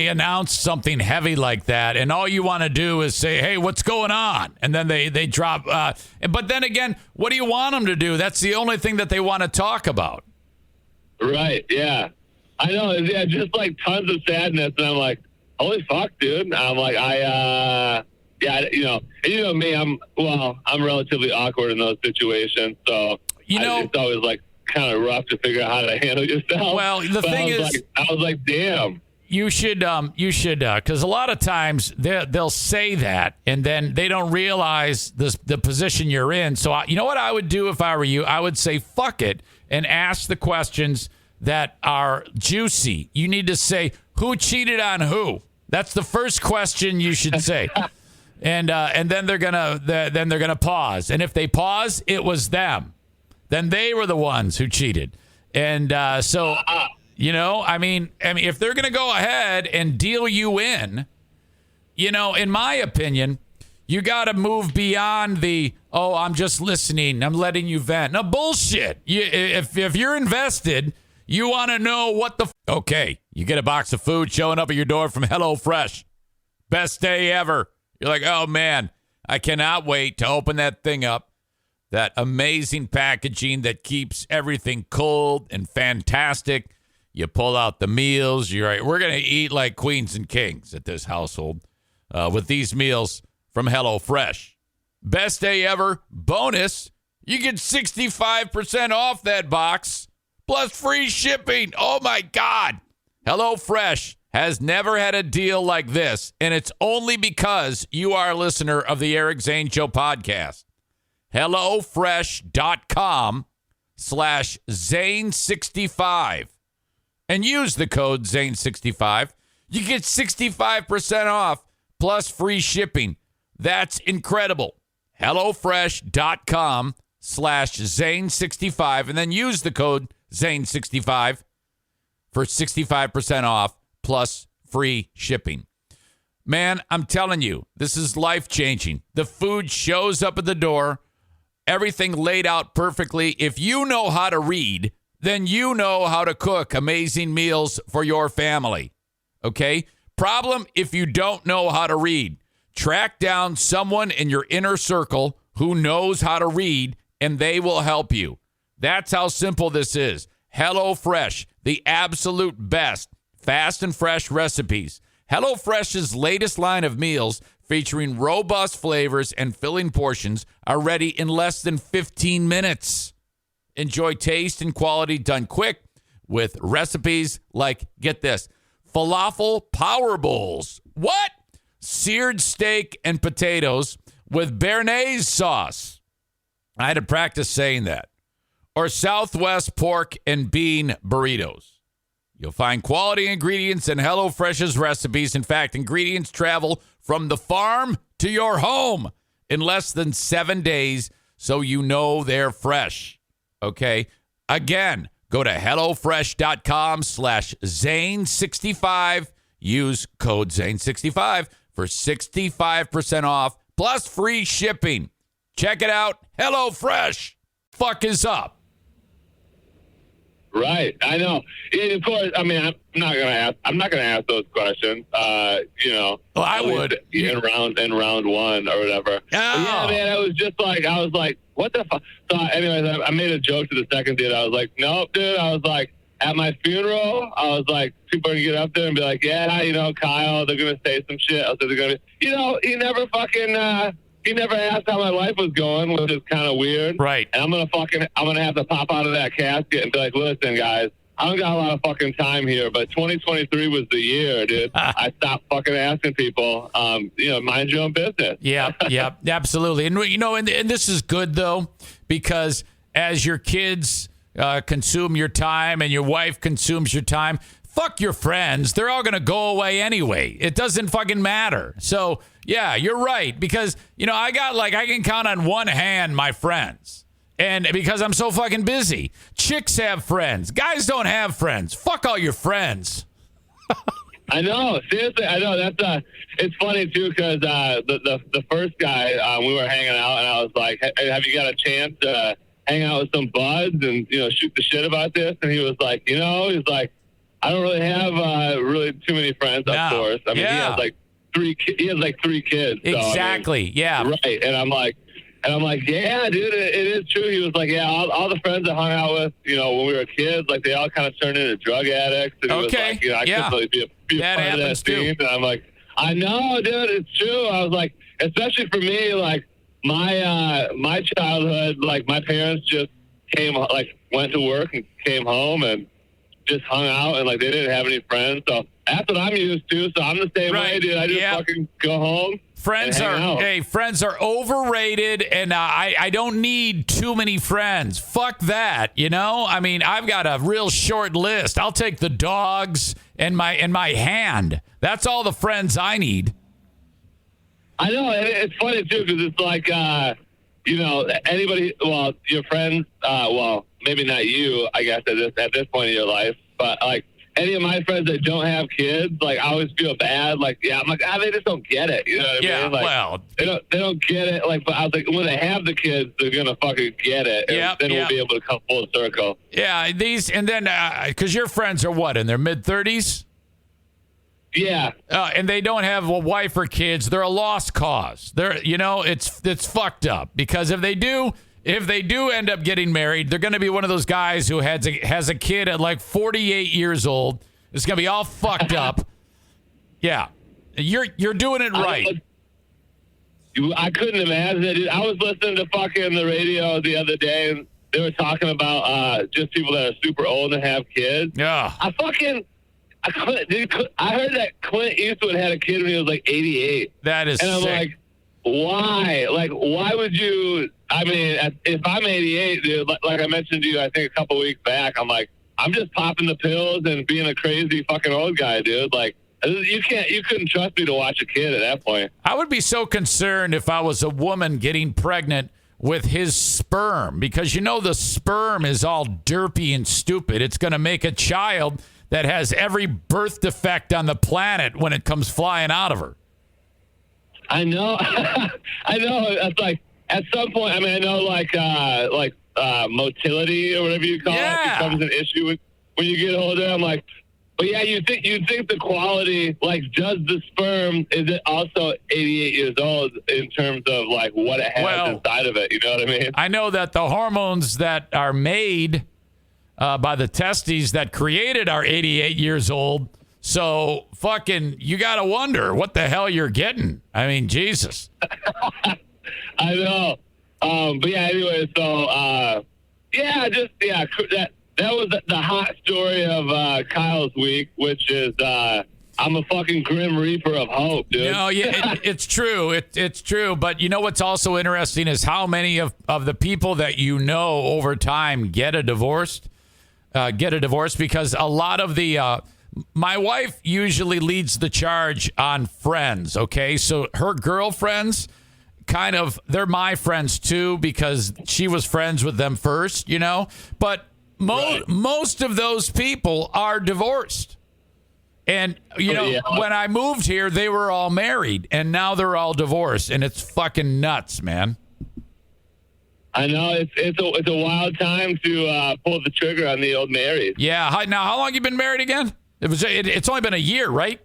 announce something heavy like that, and all you want to do is say, hey, what's going on? And then they drop. But then again, what do you want them to do? That's the only thing that they want to talk about. Right, yeah. I know, yeah, just tons of sadness. And I'm like, holy fuck, dude. And I'm like, me, I'm relatively awkward in those situations. So, it's always kind of rough to figure out how to handle yourself. Well, the thing is, I was like, damn. You should, because a lot of times they'll say that and then they don't realize the position you're in. So you know what I would do if I were you? I would say fuck it and ask the questions that are juicy. You need to say who cheated on who. That's the first question you should say, and then they're gonna pause. And if they pause, it was them. Then they were the ones who cheated, and so. I mean, if they're going to go ahead and deal you in my opinion, you got to move beyond I'm just listening, I'm letting you vent. No, bullshit. If you're invested, you want to know what okay, you get a box of food showing up at your door from HelloFresh. Best day ever. You're like, oh, man, I cannot wait to open that thing up. That amazing packaging that keeps everything cold and fantastic. You pull out the meals. You're right. We're going to eat like queens and kings at this household with these meals from HelloFresh. Best day ever. Bonus. You get 65% off that box plus free shipping. Oh, my God. HelloFresh has never had a deal like this, and it's only because you are a listener of the Eric Zane Show podcast. HelloFresh.com/Zane65. And use the code Zane65. You get 65% off plus free shipping. That's incredible. HelloFresh.com/Zane65. And then use the code Zane65 for 65% off plus free shipping. Man, I'm telling you, this is life-changing. The food shows up at the door. Everything laid out perfectly. If you know how to read, then you know how to cook amazing meals for your family. Okay? Problem if you don't know how to read. Track down someone in your inner circle who knows how to read, and they will help you. That's how simple this is. HelloFresh, the absolute best fast and fresh recipes. HelloFresh's latest line of meals featuring robust flavors and filling portions are ready in less than 15 minutes. Enjoy taste and quality done quick with recipes like, get this, falafel power bowls. What? Seared steak and potatoes with béarnaise sauce. I had to practice saying that. Or Southwest pork and bean burritos. You'll find quality ingredients in HelloFresh's recipes. In fact, ingredients travel from the farm to your home in less than 7 days, so you know they're fresh. Okay? Again, go to HelloFresh.com/Zane65. Use code Zane65 for 65% off plus free shipping. Check it out. HelloFresh. Fuck is up. Right, I know. And of course, I mean, I'm not gonna ask those questions. Well, I would in round one or whatever. Oh. Yeah, man, I was like, what the fuck? So, anyways, I made a joke to the second dude. I was like, nope, dude. I was like, at my funeral, I was like, people are gonna get up there and be like, yeah, Kyle, they're gonna say some shit. I said they're gonna, he never fucking. He never asked how my life was going, which is kind of weird. Right. And I'm gonna have to pop out of that casket and be like, listen, guys, I don't got a lot of fucking time here, but 2023 was the year, dude. I stopped fucking asking people. Mind your own business. Yeah, absolutely. And and this is good though, because as your kids consume your time and your wife consumes your time, fuck your friends. They're all gonna go away anyway. It doesn't fucking matter. So. Yeah, you're right, because, I can count on one hand my friends, and because I'm so fucking busy. Chicks have friends. Guys don't have friends. Fuck all your friends. I know. Seriously, I know. It's funny, too, because the first guy, we were hanging out, and I was like, hey, have you got a chance to hang out with some buds and, shoot the shit about this? And he was like, he's like, I don't really have really too many friends, of course. I mean, he has three kids. So, exactly. Yeah. Right. And I'm like, yeah, dude, it is true. He was like, yeah, all the friends I hung out with, when we were kids, like they all kind of turned into drug addicts. And he was like, I couldn't really be a part of that scene. And I'm like, I know, dude, it's true. I was like, especially for me, like my childhood, like my parents just went to work and came home and just hung out, and like they didn't have any friends. So that's what I'm used to. So I'm the same way, dude. I just fucking go home. Friends are overrated, and I don't need too many friends. Fuck that, I mean, I've got a real short list. I'll take the dogs and my hand. That's all the friends I need. I know. It's funny too, because it's like anybody. Well, your friends. Well, maybe not you, I guess, at this point in your life, but like any of my friends that don't have kids, like I always feel bad. Like, yeah, I'm like, they just don't get it. You know what I mean? Like, well, they don't get it. Like, but I was like, when they have the kids, they're gonna fucking get it, and then we'll be able to come full circle. Yeah, because your friends are what, in their mid-30s? Yeah. And they don't have a wife or kids. They're a lost cause. It's fucked up, because if they do end up getting married, they're going to be one of those guys who has a kid at like 48 years old. It's going to be all fucked up. Yeah. You're doing it right. I couldn't imagine it. I was listening to fucking the radio the other day, and they were talking about just people that are super old and have kids. Yeah. I heard that Clint Eastwood had a kid when he was like 88. That is sick. And I'm like, why? Like, why would you? I mean, if I'm 88, dude, like I mentioned to you, I think a couple weeks back, I'm like, I'm just popping the pills and being a crazy fucking old guy, dude. Like, you couldn't trust me to watch a kid at that point. I would be so concerned if I was a woman getting pregnant with his sperm, because the sperm is all derpy and stupid. It's going to make a child that has every birth defect on the planet when it comes flying out of her. I know. I know. It's like, at some point, I mean, I know motility or whatever you call it becomes an issue when you get older. I'm like, But yeah, you'd think the quality, like, does the sperm, is it also 88 years old in terms of like what it has inside of it? You know what I mean? I know that the hormones that are made by the testes that created are 88 years old. So fucking, you got to wonder what the hell you're getting. I mean, Jesus. I know. But yeah, anyway, so that was the hot story of Kyle's week, which is I'm a fucking grim reaper of hope, dude. No, yeah, it's true. It's true. But you know what's also interesting is how many of the people that you know over time get a divorce because a lot of the my wife usually leads the charge on friends, okay? So her girlfriends kind of, they're my friends too because she was friends with them first, you know? But most of those people are divorced. And, you know, when I moved here, they were all married, and now they're all divorced, and it's fucking nuts, man. I know. It's a wild time to pull the trigger on the old married. Yeah. Now, how long you been married again? It's only been a year, right?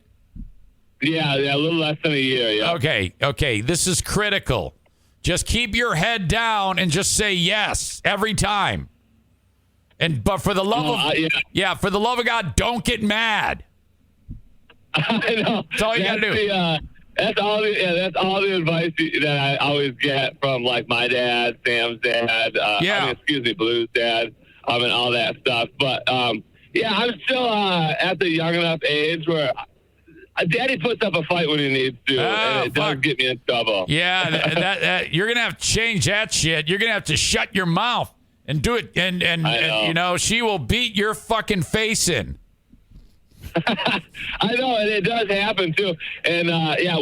Yeah, a little less than a year, yeah. Okay. This is critical. Just keep your head down and just say yes every time. But for the love for the love of God, don't get mad. I know. That's all you got to do. That's all the advice that I always get from like my dad, Sam's dad, Blue's dad, and all that stuff. But I'm still at the young enough age where Daddy puts up a fight when he needs to, and it does get me in trouble. Yeah, that you're gonna have to change that shit. You're gonna have to shut your mouth and do it, and you know she will beat your fucking face in. I know, and it does happen too. And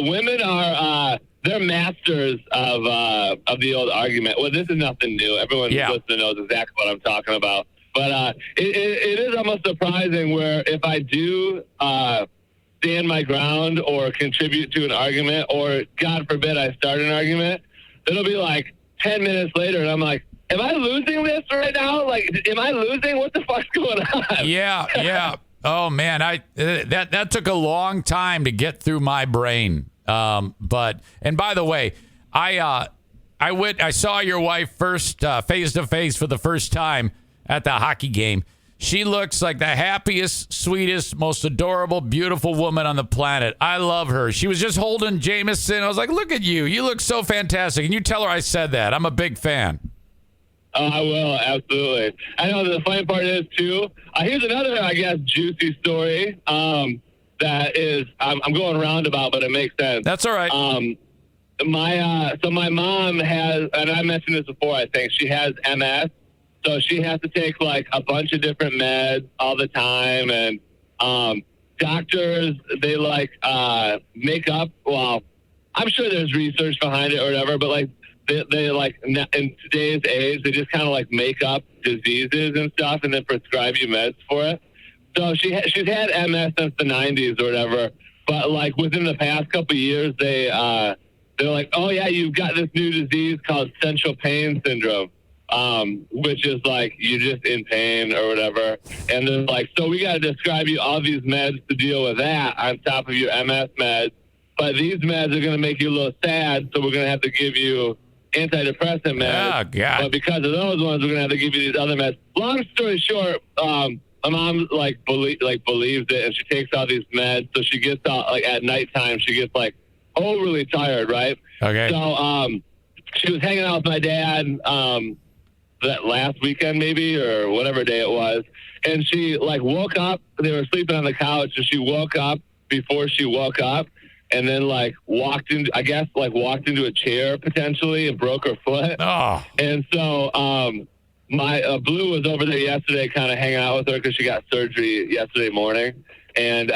women are they're masters of the old argument. Well, this is nothing new. Everyone who's listening knows exactly what I'm talking about. But it is almost surprising where if I do stand my ground or contribute to an argument, or God forbid I start an argument, it'll be like 10 minutes later, and I'm like, am I losing this right now? Like, am I losing? What the fuck's going on? Yeah. Oh man, that took a long time to get through my brain. And by the way, I saw your wife first face to face for the first time at the hockey game. She looks like the happiest, sweetest, most adorable, beautiful woman on the planet. I love her. She was just holding Jameson. I was like, look at you. You look so fantastic. And you tell her I said that. I'm a big fan. Oh, I will, absolutely. I know the funny part is, too, here's another, I guess, juicy story that is, I'm going roundabout, but it makes sense. That's all right. So my mom has, and I mentioned this before, I think, she has MS, so she has to take, like, a bunch of different meds all the time, and doctors, they, like, make up, well, I'm sure there's research behind it or whatever, but, like, they like in today's age, they just kind of like make up diseases and stuff and then prescribe you meds for it. So she's had MS since the 90s or whatever. But like within the past couple of years, they're like, oh yeah, you've got this new disease called central pain syndrome, which is like you're just in pain or whatever. And they're like, so we got to prescribe you all these meds to deal with that on top of your MS meds. But these meds are going to make you a little sad, so we're going to have to give you antidepressant meds. Oh, God. But because of those ones, we're going to have to give you these other meds. Long story short, my mom believes it, and she takes all these meds. So she gets out, like at nighttime, she gets like overly tired, right? Okay. So she was hanging out with my dad that last weekend maybe, or whatever day it was, and she like woke up. They were sleeping on the couch, and she woke up before she woke up. And then, walked into a chair potentially and broke her foot. Oh. And so, my Blue was over there yesterday, kind of hanging out with her because she got surgery yesterday morning. And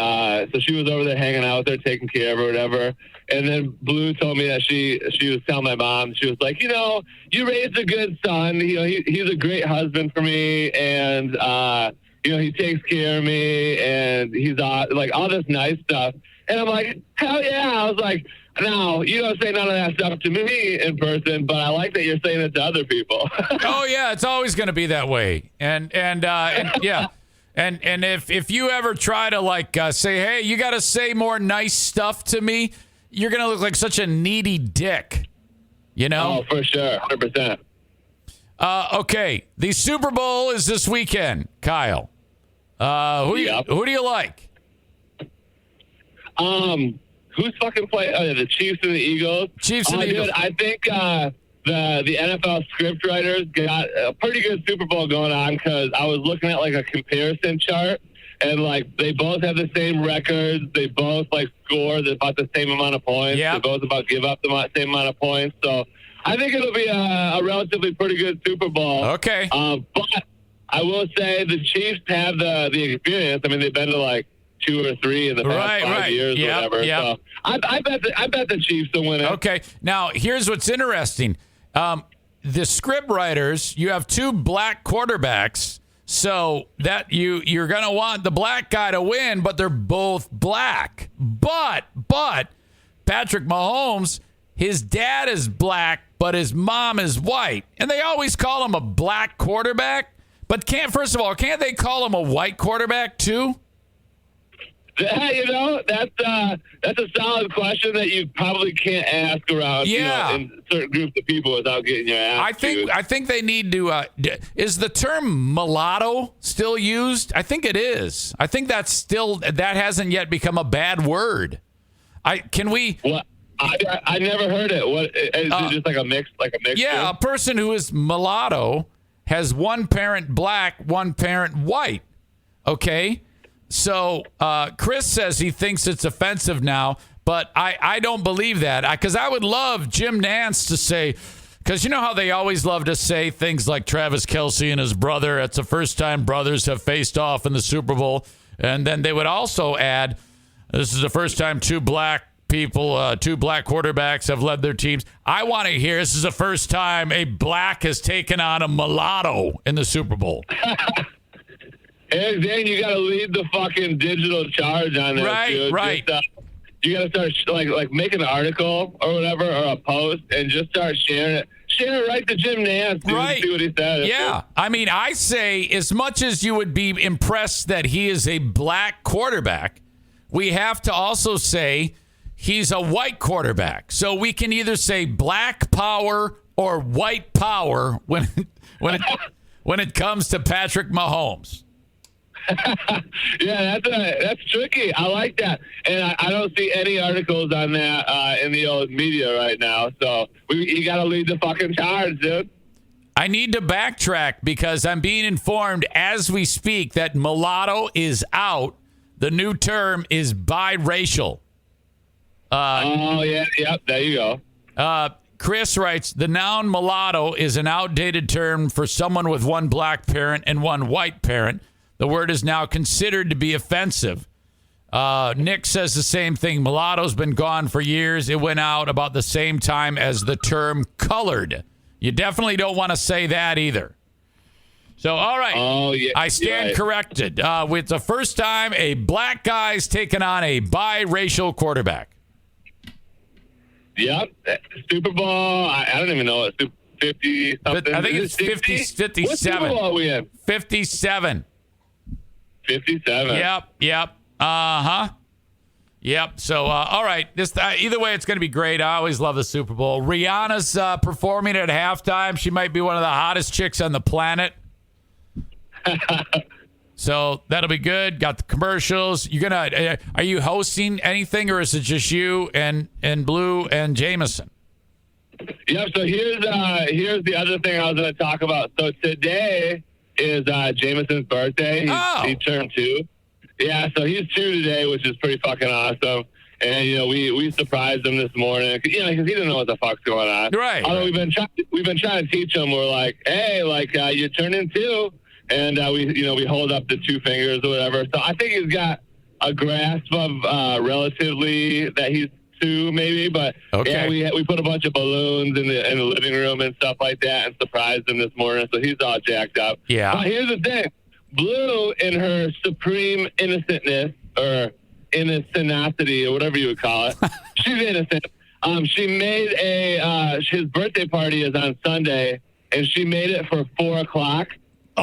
so she was over there hanging out with her, taking care of her, whatever. And then Blue told me that she was telling my mom, she was like, you know, you raised a good son. You know, he's a great husband for me, and you know, he takes care of me, and he's like all this nice stuff. And I'm like, hell yeah. I was like, no, you don't say none of that stuff to me in person, but I like that you're saying it to other people. Oh, yeah. It's always going to be that way. And yeah. And if you ever try to say, hey, you got to say more nice stuff to me, you're going to look like such a needy dick. You know? Oh, for sure. 100%. Okay. The Super Bowl is this weekend, Kyle. Who do you like? Who's fucking playing? The Chiefs and the Eagles? Chiefs and the Eagles. Dude, I think the NFL script writers got a pretty good Super Bowl going on because I was looking at a comparison chart and they both have the same records. They both score about the same amount of points. Yep. They both about give up the same amount of points. So I think it'll be a relatively pretty good Super Bowl. Okay. But I will say the Chiefs have the experience. I mean, they've been to 2 or 3 in the past 5 years or whatever. Yep. So I bet the Chiefs will win it. Okay. Now, here's what's interesting. The script writers, you have 2 black quarterbacks, so that you're going to want the black guy to win, but they're both black. But Patrick Mahomes, his dad is black, but his mom is white. And they always call him a black quarterback. But can't they call him a white quarterback too? That's a solid question that you probably can't ask around in certain groups of people without getting your ass I think they need to is the term mulatto still used? I think it is. I think that hasn't yet become a bad word. What? I never heard it. What is it just a mix Yeah, a person who is mulatto has one parent black, one parent white. Okay? So Chris says he thinks it's offensive now, but I don't believe that. Because I would love Jim Nantz to say, because you know how they always love to say things like Travis Kelce and his brother, it's the first time brothers have faced off in the Super Bowl. And then they would also add, this is the first time 2 black quarterbacks have led their teams. I want to hear, this is the first time a black has taken on a mulatto in the Super Bowl. Hey, Zane, you got to lead the fucking digital charge on that, dude. Right. Just, you got to start make an article or whatever or a post and just start sharing it. Share it right to Jim Nantz, dude, and see what he says. Yeah. I mean, I say as much as you would be impressed that he is a black quarterback, we have to also say he's a white quarterback. So we can either say black power or white power when it comes to Patrick Mahomes. Yeah, that's tricky. I like that, and I don't see any articles on that in the old media right now. So you got to lead the fucking charge, dude. I need to backtrack because I'm being informed as we speak that mulatto is out. The new term is biracial. Yep. There you go. Chris writes, the noun mulatto is an outdated term for someone with one black parent and one white parent. The word is now considered to be offensive. Nick says the same thing. Mulatto's been gone for years. It went out about the same time as the term colored. You definitely don't want to say that either. So, all right. Oh, yeah. I stand corrected. With the first time a black guy's taken on a biracial quarterback. Yep. Super Bowl. I don't even know what 50 something. I think it's 57. What Super Bowl are we in? 57. 57. Yep. Uh-huh. Yep. So, all right. Either way, it's going to be great. I always love the Super Bowl. Rihanna's performing at halftime. She might be one of the hottest chicks on the planet. So that'll be good. Got the commercials. Are you hosting anything, or is it just you and Blue and Jameson? Yep. So here's the other thing I was going to talk about. So today is Jameson's birthday. He turned 2. Yeah, so he's 2 today, which is pretty fucking awesome. And we surprised him this morning, because he didn't know what the fuck's going on. Right. Although we've been trying to teach him. We're like, hey, you're turning 2, and we hold up the 2 fingers or whatever. So I think he's got a grasp of relatively that he's 2 maybe, but okay. Yeah, we put a bunch of balloons in the living room and stuff like that and surprised him this morning, so he's all jacked up. Yeah. But here's the thing. Blue, in her supreme innocentness, or innocenticity, or whatever you would call it, she's innocent. She made his birthday party is on Sunday, and she made it for 4 o'clock.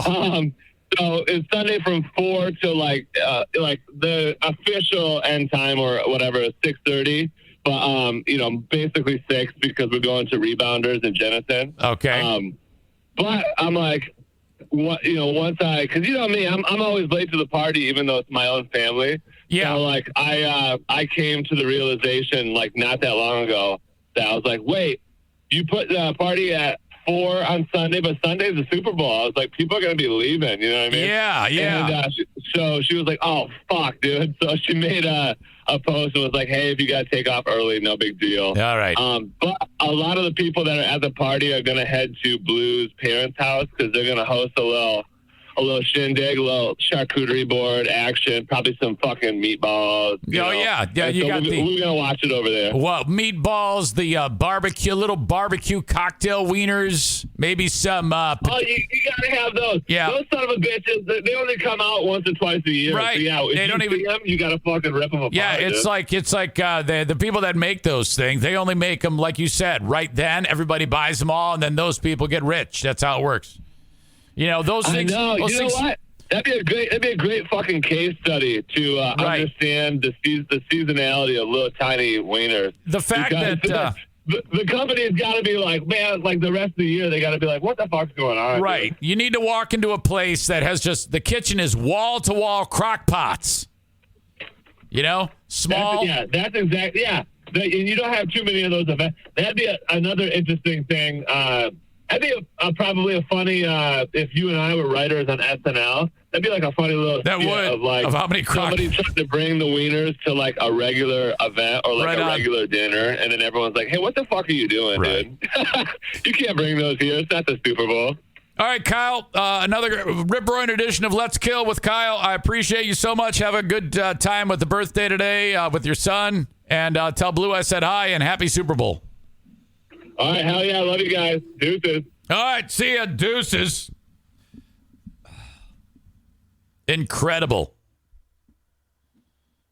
So So it's Sunday from 4 to like the official end time or whatever is 6:30. But basically 6 because we're going to Rebounders in Jenison. Okay. But I'm like, once because you know me, I'm always late to the party, even though it's my own family. Yeah. So like I came to the realization like not that long ago that I was like, wait, you put the party at 4 on Sunday, but Sunday's the Super Bowl. I was like, people are gonna be leaving. You know what I mean? Yeah. And so she was like, oh fuck, dude. So she made a post and was like, hey, if you gotta take off early, no big deal. All right. But a lot of the people that are at the party are gonna head to Blue's parents' house because they're gonna host a little shindig, a little charcuterie board action, probably some fucking meatballs. Yeah. And You so got we're gonna watch it over there. Well, meatballs, the little barbecue cocktail wieners, maybe some. You gotta have those. Yeah. Those son of a bitches, they only come out once or twice a year. Right. So yeah, if They don't you see them, you gotta fucking rip them apart. Yeah, it's like the people that make those things. They only make them, like you said, right then. Everybody buys them all, and then those people get rich. That's how it works. Those things. I know. You know what? That'd be a great fucking case study to understand the seasonality of little tiny wieners. The fact that the company's got to be like, man, like the rest of the year, they got to be like, what the fuck's going on? Right. Dude? You need to walk into a place that has just the kitchen is wall to wall crock pots. Small. That's exactly. Yeah. And you don't have too many of those events. That'd be another interesting thing. That'd be probably a funny, if you and I were writers on SNL, that'd be like a funny little of how many somebody trying to bring the wieners to like a regular event or like regular dinner, and then everyone's like, hey, what the fuck are you doing, dude? You can't bring those here. It's not the Super Bowl. All right, Kyle, another rip-roaring edition of Let's Kill with Kyle. I appreciate you so much. Have a good time with the birthday today with your son, and tell Blue I said hi and happy Super Bowl. All right, hell yeah, love you guys. Deuces. All right, see ya, deuces. Incredible.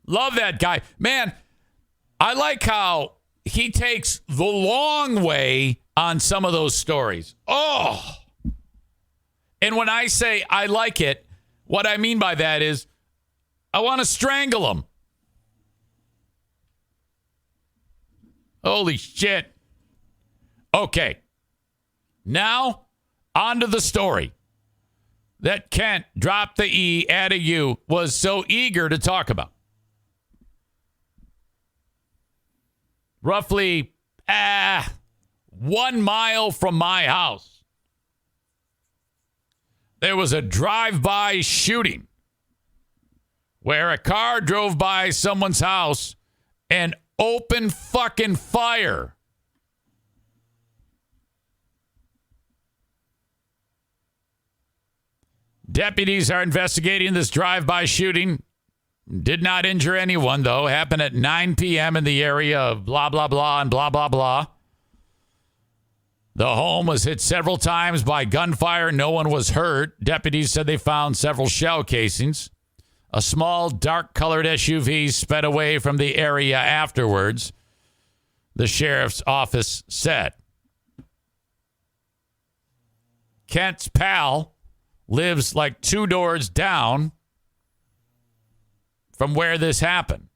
Love that guy. Man, I like how he takes the long way on some of those stories. Oh. And when I say I like it, what I mean by that is I want to strangle him. Holy shit. Okay, now on to the story that Kent dropped the E, add a U, was so eager to talk about. Roughly 1 mile from my house, there was a drive-by shooting where a car drove by someone's house and opened fucking fire. Deputies are investigating this drive-by shooting. Did not injure anyone, though. Happened at 9 p.m. in the area of blah, blah, blah, and blah, blah, blah. The home was hit several times by gunfire. No one was hurt. Deputies said they found several shell casings. A small, dark-colored SUV sped away from the area afterwards, the sheriff's office said. Kent's pal lives like 2 doors down from where this happened.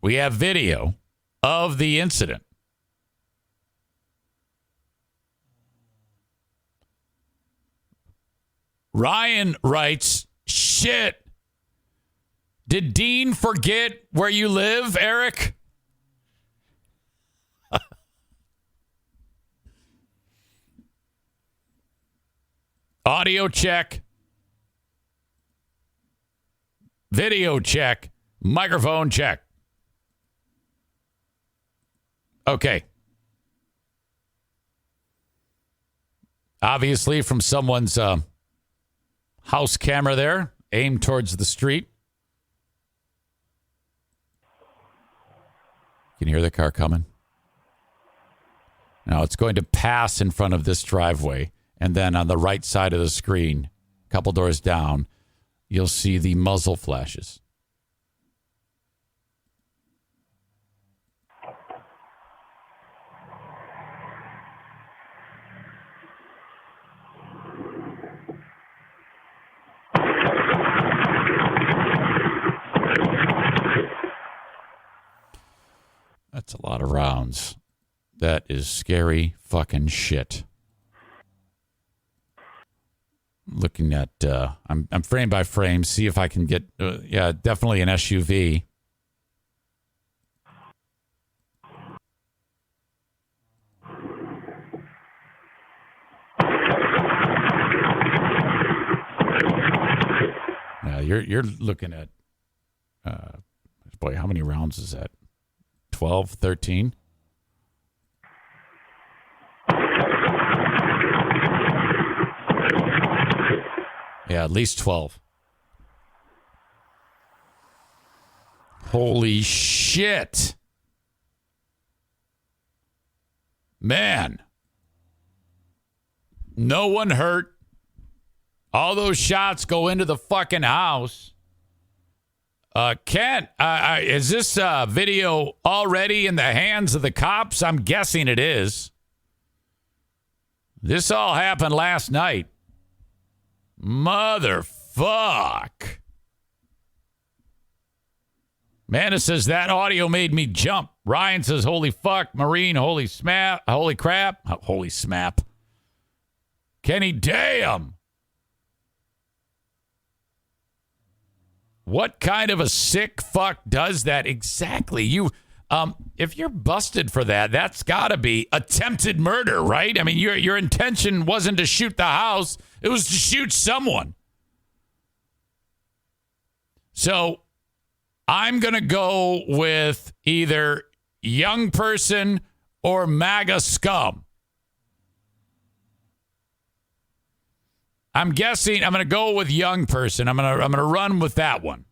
We have video of the incident. Ryan writes, shit. Did Dean forget where you live, Eric? Audio check. Video check. Microphone check. Okay. Obviously from someone's house camera there, aimed towards the street. You can hear the car coming. Now it's going to pass in front of this driveway. And then on the right side of the screen, a couple doors down, you'll see the muzzle flashes. That's a lot of rounds. That is scary fucking shit. Looking at, I'm frame by frame, see if I can get, definitely an SUV. Now you're looking at, boy, how many rounds is that? 12, 13? Yeah, at least 12. Holy shit. Man. No one hurt. All those shots go into the fucking house. Kent, is this video already in the hands of the cops? I'm guessing it is. This all happened last night. Motherfuck. Manna says that audio made me jump. Ryan says, holy fuck. Marine, holy smap. Holy crap. Holy smap. Kenny, damn. What kind of a sick fuck does that exactly? You, if you're busted for that, that's got to be attempted murder, right? I mean, your intention wasn't to shoot the house; it was to shoot someone. So, I'm gonna go with either young person or MAGA scum. I'm guessing I'm going to go with young person. I'm going to run with that one.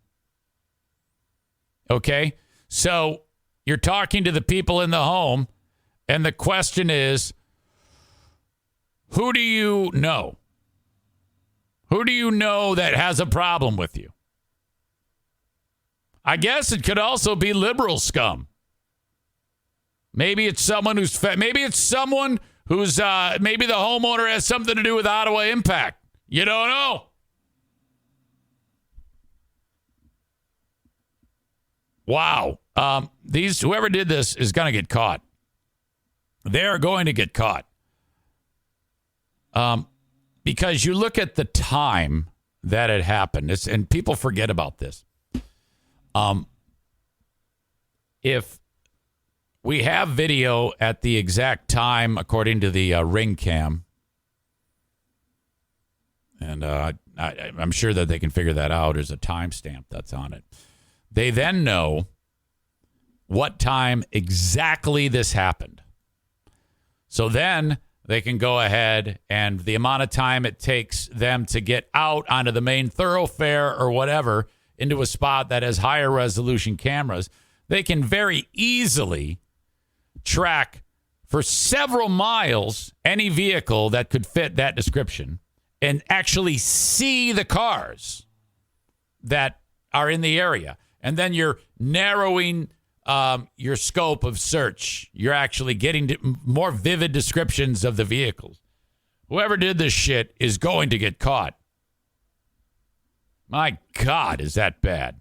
Okay? So, you're talking to the people in the home, and the question is, who do you know? Who do you know that has a problem with you? I guess it could also be liberal scum. Maybe it's someone who's maybe it's someone who's maybe the homeowner has something to do with Ottawa Impact. You don't know. Wow. Whoever did this is going to get caught. They're going to get caught. Because you look at the time that it happened, and people forget about this. If we have video at the exact time, according to the ring cam, and I'm sure that they can figure that out. There's a timestamp that's on it. They then know what time exactly this happened. So then they can go ahead and the amount of time it takes them to get out onto the main thoroughfare or whatever into a spot that has higher resolution cameras, they can very easily track for several miles any vehicle that could fit that description and actually see the cars that are in the area. And then you're narrowing your scope of search. You're actually getting more vivid descriptions of the vehicles. Whoever did this shit is going to get caught. My God, is that bad?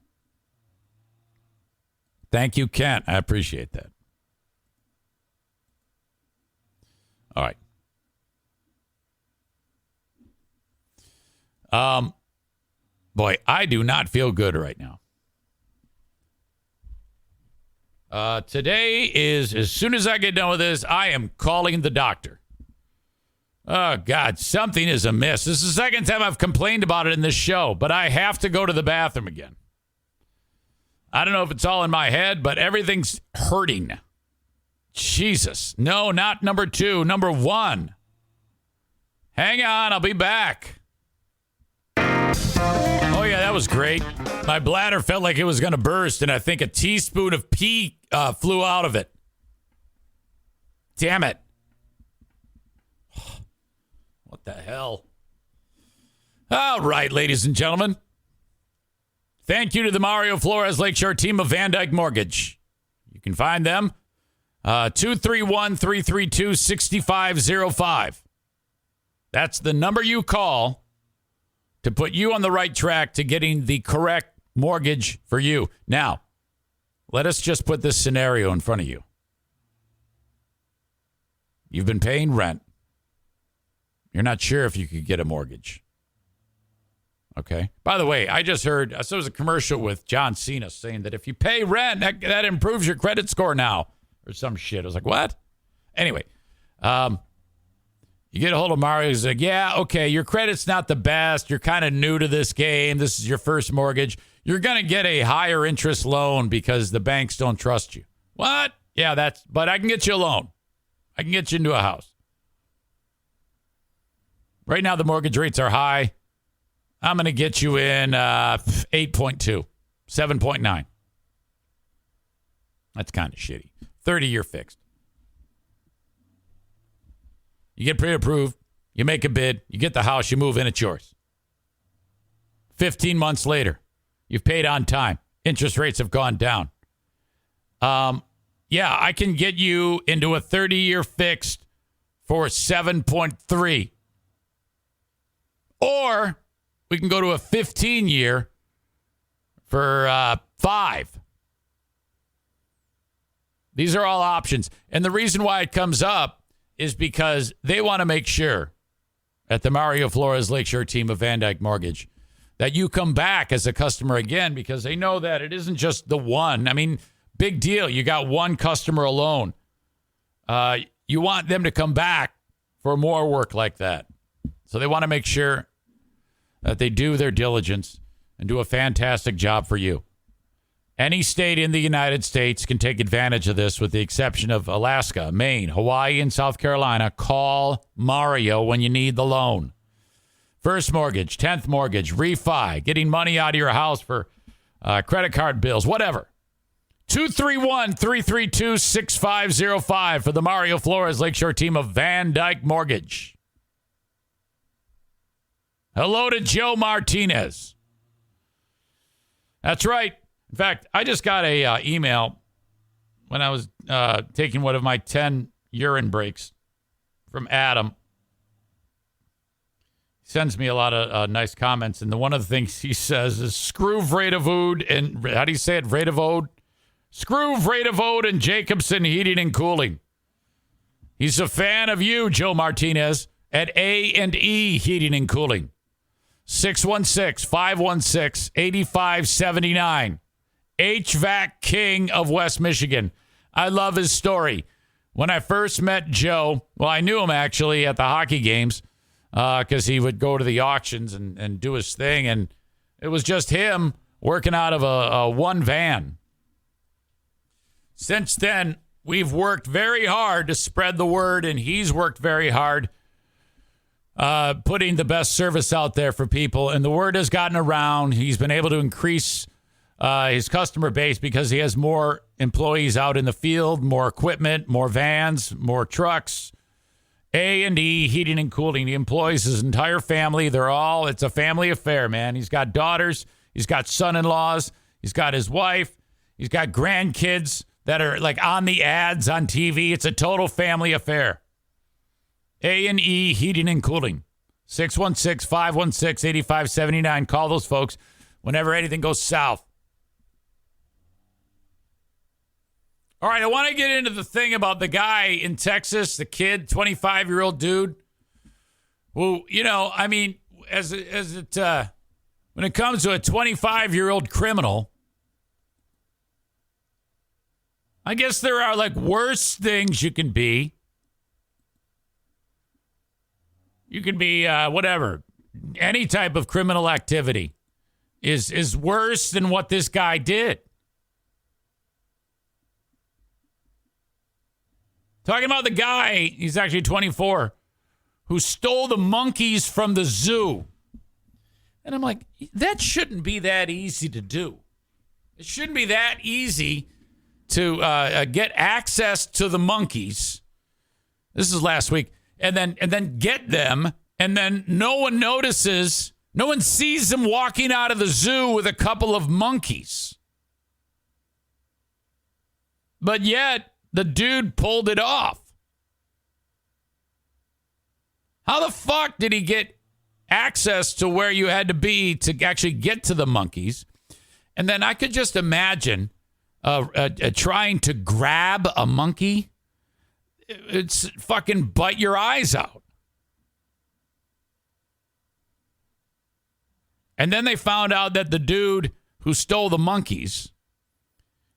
Thank you, Kent. I appreciate that. All right. Boy, I do not feel good right now. Today is, as soon as I get done with this, I am calling the doctor. Oh, God, something is amiss. This is the second time I've complained about it in this show, but I have to go to the bathroom again. I don't know if it's all in my head, but everything's hurting. Jesus. No, not number 2, number 1. Hang on, I'll be back. Oh, yeah, that was great. My bladder felt like it was going to burst, and I think a teaspoon of pee flew out of it. Damn it. What the hell? All right, ladies and gentlemen. Thank you to the Mario Flores Lakeshore team of Van Dyke Mortgage. You can find them 231-332-6505. That's the number you call to put you on the right track to getting the correct mortgage for you. Now, let us just put this scenario in front of you. You've been paying rent. You're not sure if you could get a mortgage. Okay. By the way, I just heard, so there was a commercial with John Cena saying that if you pay rent, that improves your credit score now or some shit. I was like, what? Anyway, you get a hold of Mario. He's like, yeah, okay, your credit's not the best. You're kind of new to this game. This is your first mortgage. You're going to get a higher interest loan because the banks don't trust you. What? Yeah, but I can get you a loan. I can get you into a house. Right now, the mortgage rates are high. I'm going to get you in 8.2, 7.9. That's kind of shitty. 30-year fixed. You get pre-approved. You make a bid. You get the house. You move in. It's yours. 15 months later, you've paid on time. Interest rates have gone down. Yeah, I can get you into a 30-year fixed for 7.3. Or we can go to a 15-year for 5. These are all options. And the reason why it comes up is because they want to make sure at the Mario Flores Lakeshore team of Van Dyke Mortgage that you come back as a customer again, because they know that it isn't just the one. I mean, big deal. You got one customer alone. You want them to come back for more work like that. So they want to make sure that they do their diligence and do a fantastic job for you. Any state in the United States can take advantage of this with the exception of Alaska, Maine, Hawaii, and South Carolina. Call Mario when you need the loan. First mortgage, 10th mortgage, refi, getting money out of your house for credit card bills, whatever. 231-332-6505 for the Mario Flores Lakeshore team of Van Dyke Mortgage. Hello to Joe Martinez. That's right. In fact, I just got a email when I was taking one of my 10 urine breaks from Adam. He sends me a lot of nice comments, and one of the things he says is screw Vredevode and, how do you say it, Vredevode? Screw Vredevode and Jacobson Heating and Cooling. He's a fan of you, Joe Martinez, at A&E Heating and Cooling. 616-516-8579. HVAC King of West Michigan. I love his story. When I first met Joe, well, I knew him actually at the hockey games because he would go to the auctions and do his thing. And it was just him working out of a one van. Since then, we've worked very hard to spread the word, and he's worked very hard putting the best service out there for people. And the word has gotten around. He's been able to increase his customer base because he has more employees out in the field, more equipment, more vans, more trucks. A&E Heating and Cooling. He employs his entire family. It's a family affair, man. He's got daughters. He's got son-in-laws. He's got his wife. He's got grandkids that are like on the ads on TV. It's a total family affair. A&E Heating and Cooling. 616-516-8579. Call those folks whenever anything goes south. All right, I want to get into the thing about the guy in Texas, the kid, 25-year-old dude. Who, I mean, when it comes to a 25-year-old criminal, I guess there are like worse things you can be. You can be whatever. Any type of criminal activity is worse than what this guy did. Talking about the guy, he's actually 24, who stole the monkeys from the zoo. And I'm like, that shouldn't be that easy to do. It shouldn't be that easy to get access to the monkeys. This is last week. And then get them, and then no one notices. No one sees them walking out of the zoo with a couple of monkeys. But yet, the dude pulled it off. How the fuck did he get access to where you had to be to actually get to the monkeys? And then I could just imagine trying to grab a monkey. it's fucking bite your eyes out. And then they found out that the dude who stole the monkeys,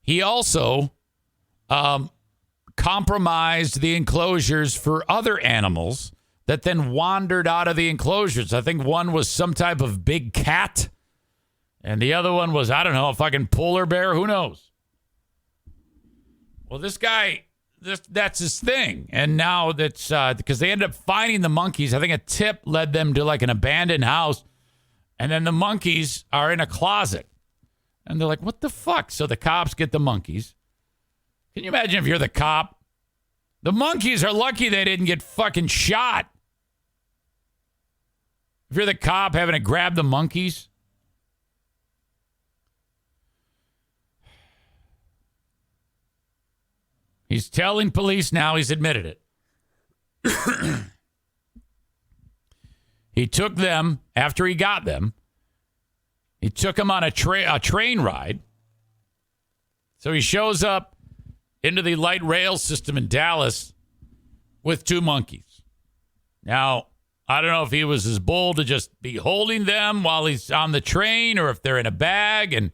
he also compromised the enclosures for other animals that then wandered out of the enclosures. I think one was some type of big cat, and the other one was, I don't know, a fucking polar bear. Who knows? Well, this guy, that's his thing. And now that's because they ended up finding the monkeys. I think a tip led them to like an abandoned house. And then the monkeys are in a closet. And they're like, what the fuck? So the cops get the monkeys. Can you imagine if you're the cop? The monkeys are lucky they didn't get fucking shot. If you're the cop having to grab the monkeys. He's telling police now, he's admitted it. He took them, after he got them, he took them on a train ride. So he shows up into the light rail system in Dallas with 2 monkeys. Now, I don't know if he was as bold to just be holding them while he's on the train or if they're in a bag. And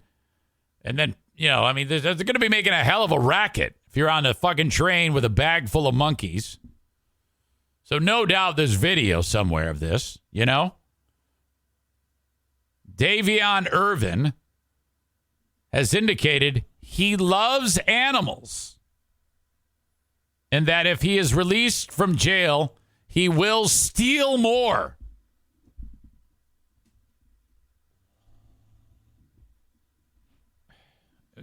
then, you know, I mean, they're going to be making a hell of a racket if you're on a fucking train with a bag full of monkeys. So no doubt there's video somewhere of this, you know? Davion Irvin has indicated he loves animals and that if he is released from jail, he will steal more.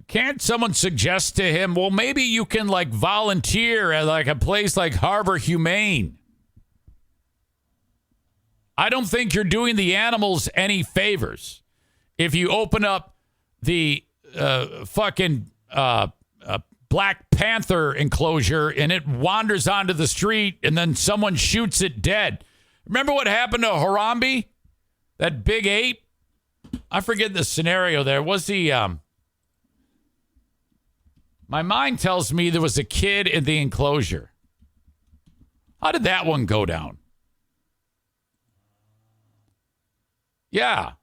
Can't someone suggest to him, well, maybe you can like volunteer at like a place like Harbor Humane? I don't think you're doing the animals any favors if you open up the fucking Black Panther enclosure and it wanders onto the street and then someone shoots it dead. Remember what happened to Harambe? That big ape? I forget the scenario there. Was he... My mind tells me there was a kid in the enclosure. How did that one go down? Yeah.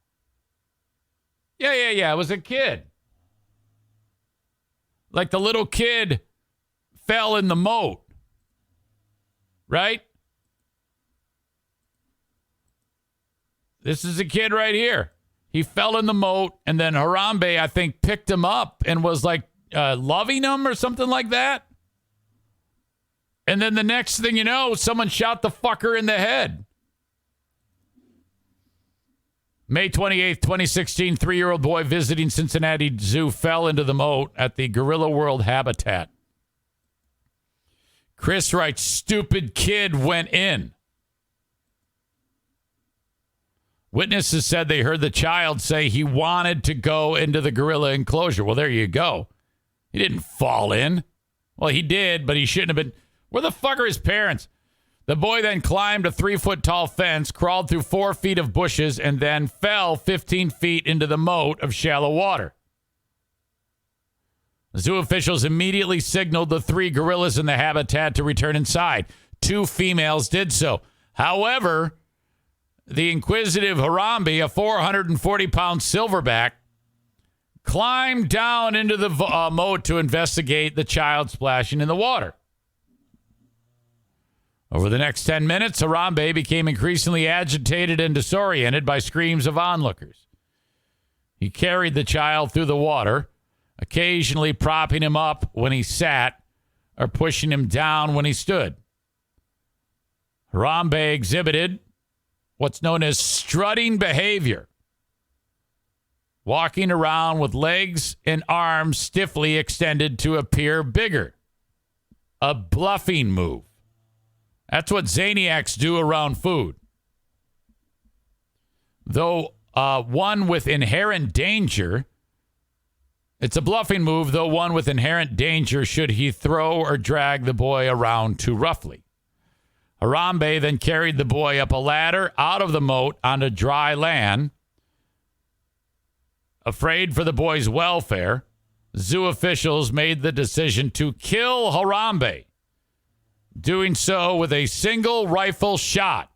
Yeah. It was a kid. Like the little kid fell in the moat. Right? This is a kid right here. He fell in the moat, and then Harambe, I think, picked him up and was like loving him or something like that. And then the next thing you know, someone shot the fucker in the head. May 28th, 2016, 3-year-old boy visiting Cincinnati Zoo fell into the moat at the Gorilla World habitat. Chris writes, stupid kid went in. Witnesses said they heard the child say he wanted to go into the gorilla enclosure. Well, there you go. He didn't fall in. Well, he did, but he shouldn't have been. Where the fuck are his parents? The boy then climbed a 3-foot-tall fence, crawled through 4 feet of bushes, and then fell 15 feet into the moat of shallow water. Zoo officials immediately signaled the 3 gorillas in the habitat to return inside. 2 females did so. However, the inquisitive Harambe, a 440-pound silverback, climbed down into the moat to investigate the child splashing in the water. Over the next 10 minutes, Harambe became increasingly agitated and disoriented by screams of onlookers. He carried the child through the water, occasionally propping him up when he sat or pushing him down when he stood. Harambe exhibited what's known as strutting behavior, walking around with legs and arms stiffly extended to appear bigger. A bluffing move. That's what Zaniacs do around food. Though one with inherent danger, it's a bluffing move, though one with inherent danger should he throw or drag the boy around too roughly. Harambe then carried the boy up a ladder out of the moat onto dry land. Afraid for the boy's welfare, zoo officials made the decision to kill Harambe. doing so with a single rifle shot.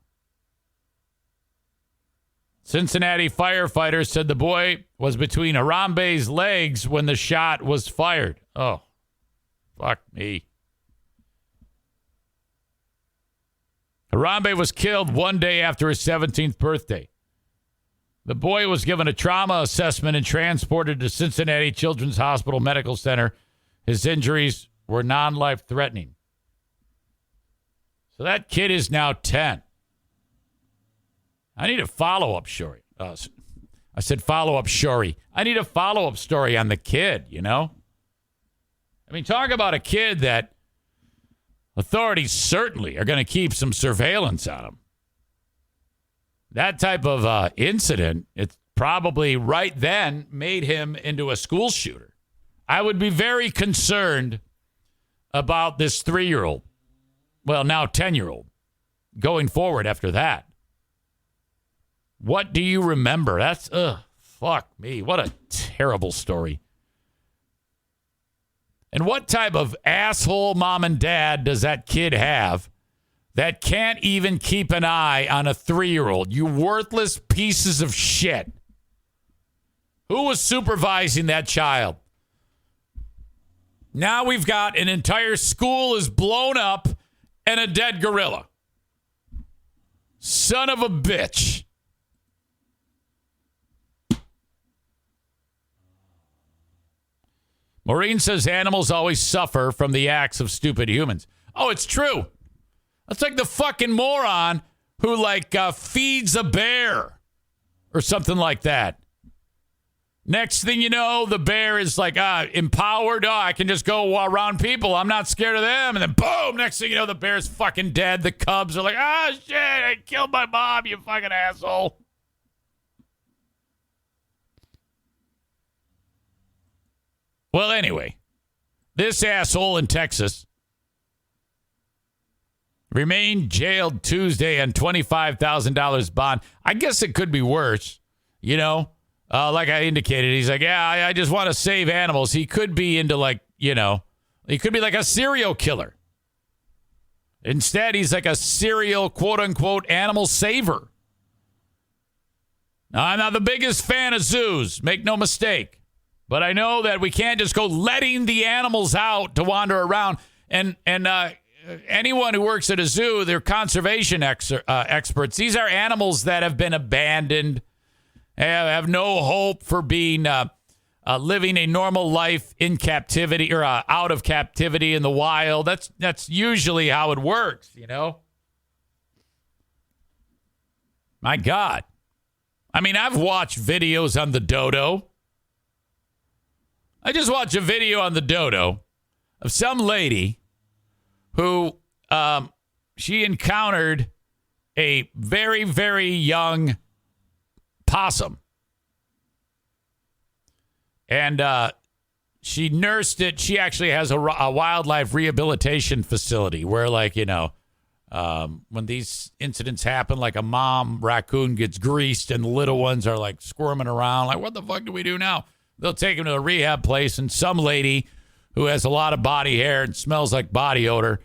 Cincinnati firefighters said the boy was between Harambe's legs when the shot was fired. Oh, fuck me. Harambe was killed one day after his 17th birthday. The boy was given a trauma assessment and transported to Cincinnati Children's Hospital Medical Center. His injuries were non-life-threatening. So that kid is now 10. I need a follow-up story. I said follow-up story. I need a follow-up story on the kid, you know? I mean, talk about a kid that authorities certainly are going to keep some surveillance on him. That type of incident, it's probably right then made him into a school shooter. I would be very concerned about this 3-year-old, well, now 10-year-old, going forward after that. What do you remember? That's, fuck me. What a terrible story. And what type of asshole mom and dad does that kid have that can't even keep an eye on a 3-year-old? You worthless pieces of shit. Who was supervising that child? Now we've got an entire school is blown up and a dead gorilla. Son of a bitch. Maureen says animals always suffer from the acts of stupid humans. Oh, it's true. That's like the fucking moron who feeds a bear or something like that. Next thing you know, the bear is empowered. Oh, I can just go around people. I'm not scared of them. And then boom, next thing you know, the bear's fucking dead. The cubs are like, oh shit, I killed my mom, you fucking asshole. Well, anyway, this asshole in Texas remained jailed Tuesday on $25,000 bond. I guess it could be worse, you know? Like I indicated, he's like, yeah, I just want to save animals. He could be into he could be like a serial killer. Instead, he's like a serial, quote-unquote, animal saver. Now, I'm not the biggest fan of zoos, make no mistake. But I know that we can't just go letting the animals out to wander around. And anyone who works at a zoo, they're conservation experts. These are animals that have been abandoned, have no hope for being living a normal life in captivity or out of captivity in the wild. That's usually how it works, you know? My God. I mean, I've watched videos on the dodo. I just watched a video on the dodo of some lady who she encountered a very, very young possum. And she nursed it. She actually has a wildlife rehabilitation facility where, when these incidents happen, like a mom raccoon gets greased and the little ones are like squirming around, like, what the fuck do we do now? They'll take him to a rehab place, and some lady who has a lot of body hair and smells like body odor,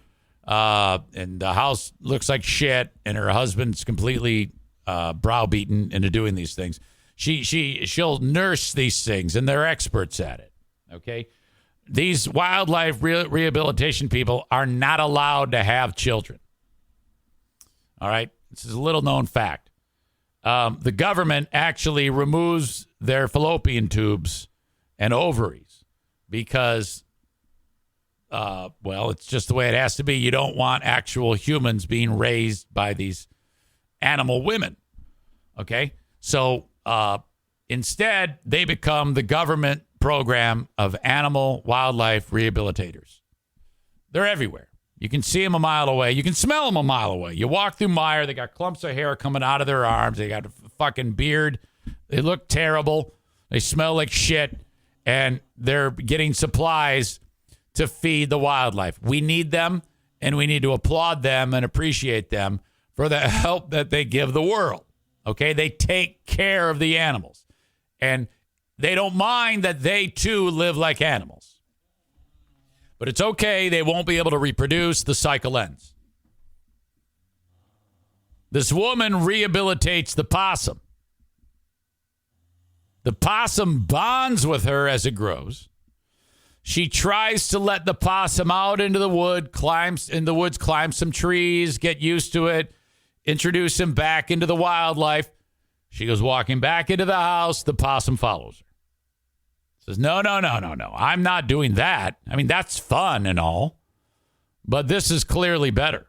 and the house looks like shit, and her husband's completely browbeaten into doing these things. She'll nurse these things, and they're experts at it. Okay, these wildlife rehabilitation people are not allowed to have children. All right, this is a little known fact. The government actually removes their fallopian tubes and ovaries because, it's just the way it has to be. You don't want actual humans being raised by these animal women. Okay? So instead, they become the government program of animal wildlife rehabilitators. They're everywhere. You can see them a mile away. You can smell them a mile away. You walk through Meijer, they got clumps of hair coming out of their arms. They got a fucking beard. They look terrible. They smell like shit. And they're getting supplies to feed the wildlife. We need them, and we need to applaud them and appreciate them for the help that they give the world. Okay? They take care of the animals. And they don't mind that they, too, live like animals. But it's okay. They won't be able to reproduce. The cycle ends. This woman rehabilitates the possum. The possum bonds with her as it grows. She tries to let the possum out into the wood, climb some trees, get used to it, introduce him back into the wildlife. She goes walking back into the house. The possum follows her. Says, no. I'm not doing that. I mean, that's fun and all, but this is clearly better.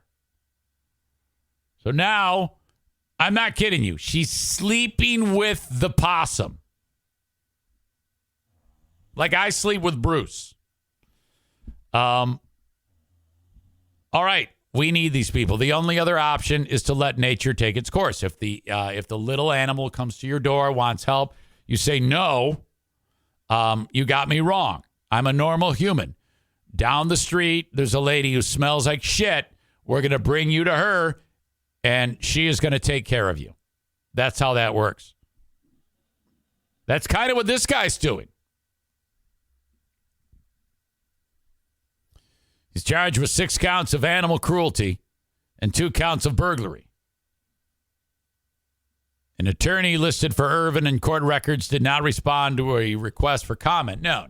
So now, I'm not kidding you. She's sleeping with the possum. Like I sleep with Bruce. All right. We need these people. The only other option is to let nature take its course. If the little animal comes to your door, wants help, you say, no, you got me wrong. I'm a normal human. Down the street, there's a lady who smells like shit. We're going to bring you to her, and she is going to take care of you. That's how that works. That's kind of what this guy's doing. He's charged with 6 counts of animal cruelty and 2 counts of burglary. An attorney listed for Irvin in court records did not respond to a request for comment. No.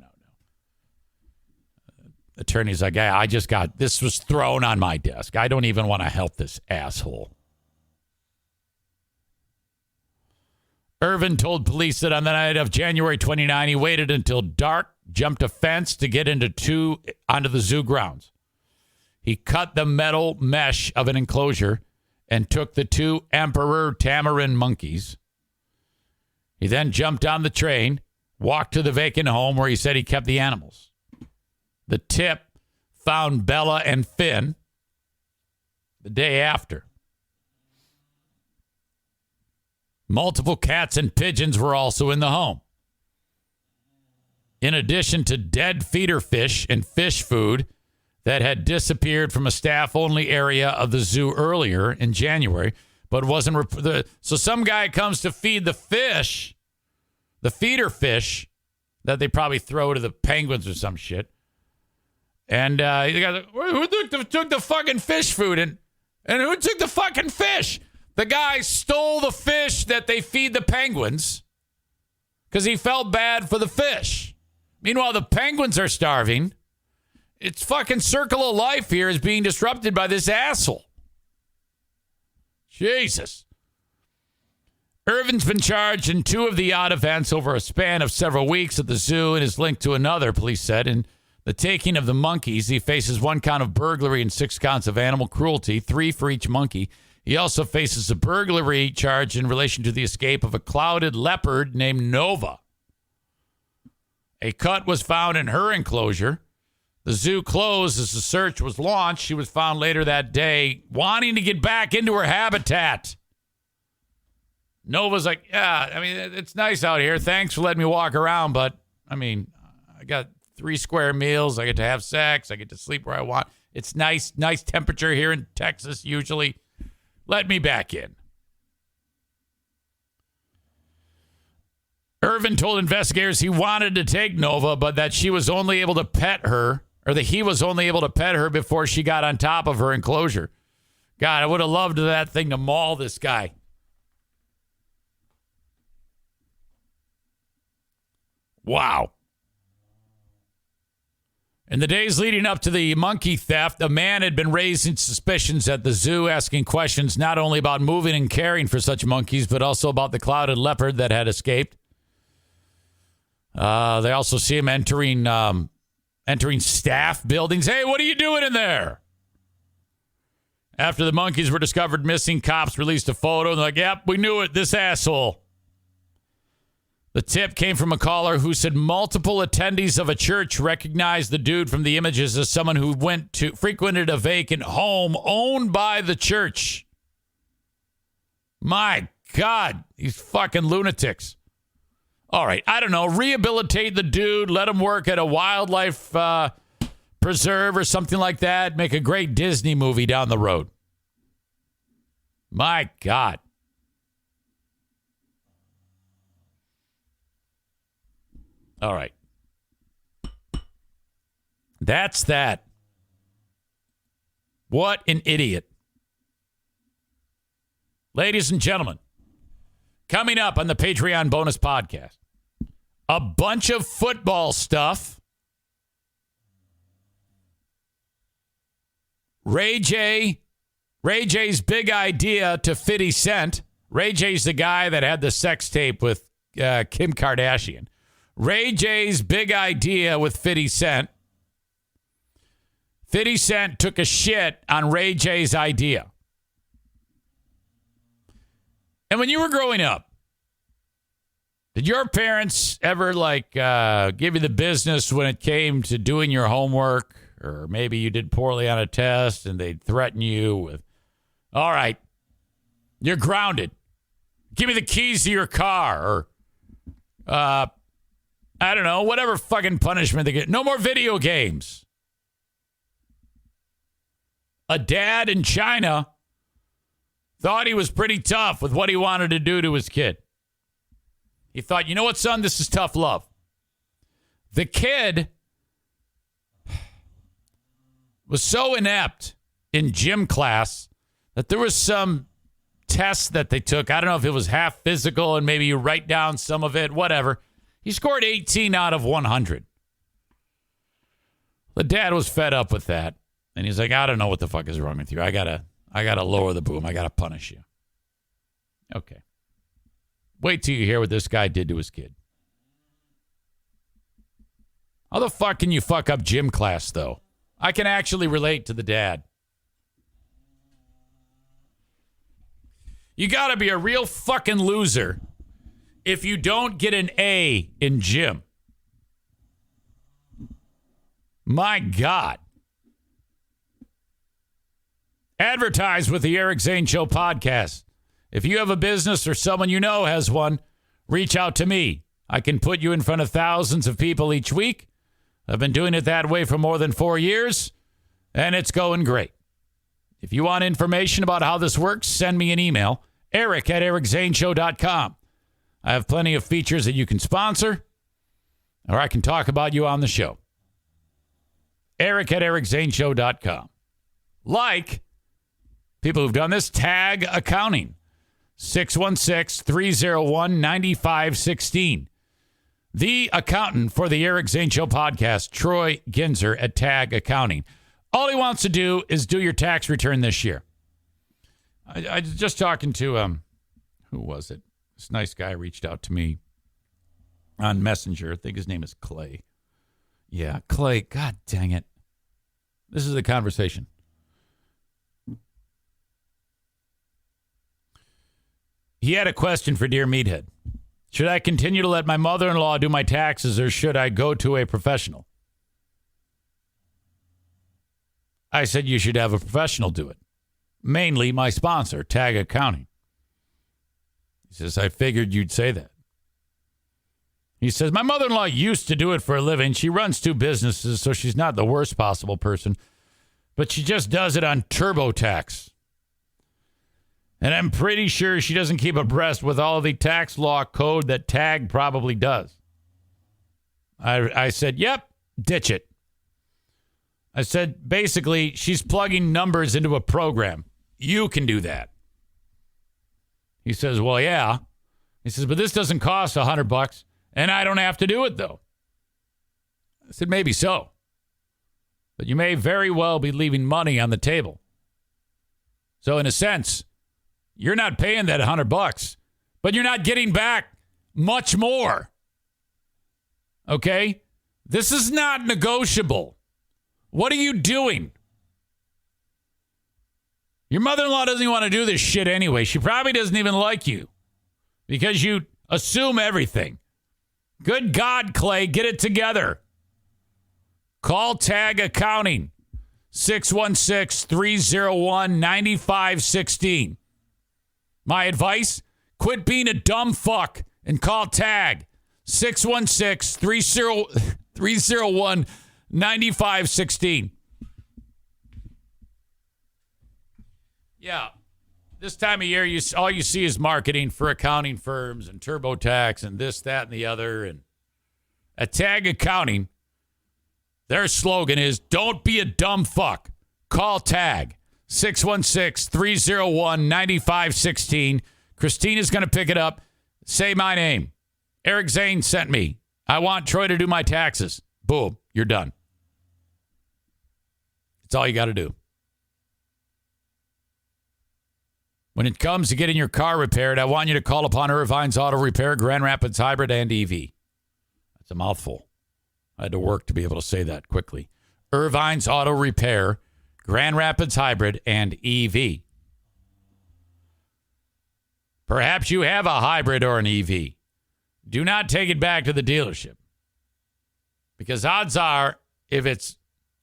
Attorney's like, I just got, this was thrown on my desk. I don't even want to help this asshole. Irvin told police that on the night of January 29, he waited until dark, jumped a fence to get onto the zoo grounds. He cut the metal mesh of an enclosure and took the 2 emperor tamarin monkeys. He then jumped on the train, walked to the vacant home where he said he kept the animals. The tip found Bella and Finn the day after. Multiple cats and pigeons were also in the home. In addition to dead feeder fish and fish food that had disappeared from a staff-only area of the zoo earlier in January, but wasn't... So some guy comes to feed the fish, the feeder fish, that they probably throw to the penguins or some shit. And the guy's like, who took the fucking fish food? And who took the fucking fish? The guy stole the fish that they feed the penguins because he felt bad for the fish. Meanwhile, the penguins are starving. Its fucking circle of life here is being disrupted by this asshole. Jesus. Irvin's been charged in 2 of the odd events over a span of several weeks at the zoo and is linked to another, police said. In the taking of the monkeys, he faces 1 count of burglary and 6 counts of animal cruelty, 3 for each monkey. He also faces a burglary charge in relation to the escape of a clouded leopard named Nova. A cut was found in her enclosure. The zoo closed as the search was launched. She was found later that day wanting to get back into her habitat. Nova's like, yeah, I mean, it's nice out here. Thanks for letting me walk around, but, I mean, I got 3 square meals. I get to have sex. I get to sleep where I want. It's nice temperature here in Texas usually. Let me back in. Irvin told investigators he wanted to take Nova, but that she was only able to pet her, or that he was only able to pet her before she got on top of her enclosure. God, I would have loved that thing to maul this guy. Wow. In the days leading up to the monkey theft, a man had been raising suspicions at the zoo, asking questions not only about moving and caring for such monkeys, but also about the clouded leopard that had escaped. They also see him entering staff buildings. Hey, what are you doing in there? After the monkeys were discovered missing, cops released a photo. And they're like, yep, we knew it, this asshole. The tip came from a caller who said multiple attendees of a church recognized the dude from the images as someone who frequented a vacant home owned by the church. My God, these fucking lunatics. All right, I don't know. Rehabilitate the dude. Let him work at a wildlife preserve or something like that. Make a great Disney movie down the road. My God. All right. That's that. What an idiot. Ladies and gentlemen, coming up on the Patreon bonus podcast, a bunch of football stuff. Ray J's big idea to 50 Cent. Ray J's the guy that had the sex tape with Kim Kardashian. Ray J's big idea with 50 Cent. 50 Cent took a shit on Ray J's idea. And when you were growing up, did your parents ever give you the business when it came to doing your homework? Or maybe you did poorly on a test and they'd threaten you with, all right, you're grounded. Give me the keys to your car. Or, I don't know, whatever fucking punishment they get. No more video games. A dad in China thought he was pretty tough with what he wanted to do to his kid. He thought, you know what, son? This is tough love. The kid was so inept in gym class that there was some test that they took. I don't know if it was half physical and maybe you write down some of it, whatever. He scored 18 out of 100. The dad was fed up with that. And he's like, I don't know what the fuck is wrong with you. I gotta lower the boom. I gotta punish you. Okay. Wait till you hear what this guy did to his kid. How the fuck can you fuck up gym class, though? I can actually relate to the dad. You gotta be a real fucking loser if you don't get an A in gym. My God. Advertise with the Eric Zane Show podcast. If you have a business or someone you know has one, reach out to me. I can put you in front of thousands of people each week. I've been doing it that way for more than 4 years, and it's going great. If you want information about how this works, send me an email, eric@ericzaneshow.com. I have plenty of features that you can sponsor, or I can talk about you on the show. eric@ericzaneshow.com. Like people who've done this, Tag Accounting, 616-301-9516. The accountant for the Eric Zane Show podcast, Troy Ginzer at Tag Accounting. All he wants to do is do your tax return this year. I was just talking to, who was it? This nice guy reached out to me on Messenger. I think his name is Clay. Yeah, Clay. God dang it. This is the conversation. He had a question for Dear Meathead. Should I continue to let my mother-in-law do my taxes or should I go to a professional? I said you should have a professional do it. Mainly my sponsor, Tag Accounting. He says, I figured you'd say that. He says, my mother-in-law used to do it for a living. She runs 2 businesses, so she's not the worst possible person. But she just does it on TurboTax. And I'm pretty sure she doesn't keep abreast with all the tax law code that Tag probably does. I said, yep, ditch it. I said, basically, she's plugging numbers into a program. You can do that. He says, well, yeah. He says, but this doesn't cost $100, and I don't have to do it, though. I said, maybe so. But you may very well be leaving money on the table. So in a sense, you're not paying that $100, but you're not getting back much more. Okay? This is not negotiable. What are you doing? Your mother-in-law doesn't even want to do this shit anyway. She probably doesn't even like you because you assume everything. Good God, Clay, get it together. Call Tag Accounting, 616-301-9516. My advice, quit being a dumb fuck and call Tag, 616-301-9516. Yeah, this time of year, all you see is marketing for accounting firms and TurboTax and this, that, and the other. And at Tag Accounting, Their slogan is, don't be a dumb fuck. Call TAG 616-301-9516. Christina's going to pick it up. Say my name. Eric Zane sent me. I want Troy to do my taxes. Boom. You're done. That's all you got to do. When it comes to getting your car repaired, I want you to call upon Irvine's Auto Repair, Grand Rapids Hybrid, and EV. That's a mouthful. I had to work to be able to say that quickly. Irvine's Auto Repair, Grand Rapids Hybrid, and EV. Perhaps you have a hybrid or an EV. Do not take it back to the dealership. Because odds are, if it's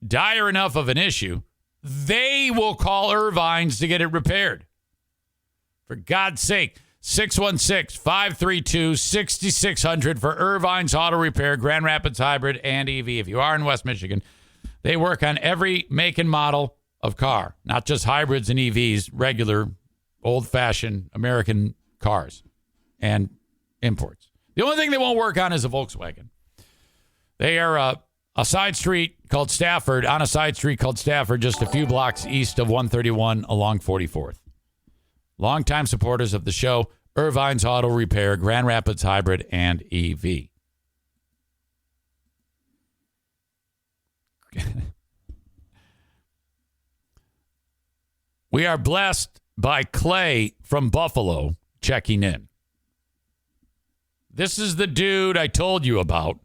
dire enough of an issue, they will call Irvine's to get it repaired. For God's sake, 616-532-6600 for Irvine's Auto Repair, Grand Rapids Hybrid, and EV. If you are in West Michigan, they work on every make and model of car, not just hybrids and EVs, regular, old-fashioned American cars and imports. The only thing they won't work on is a Volkswagen. They are a side street called Stafford, on a side street called Stafford, just a few blocks east of 131 along 44th. Longtime supporters of the show, Irvine's Auto Repair, Grand Rapids Hybrid, and EV. We are blessed by Clay from Buffalo checking in. This is the dude I told you about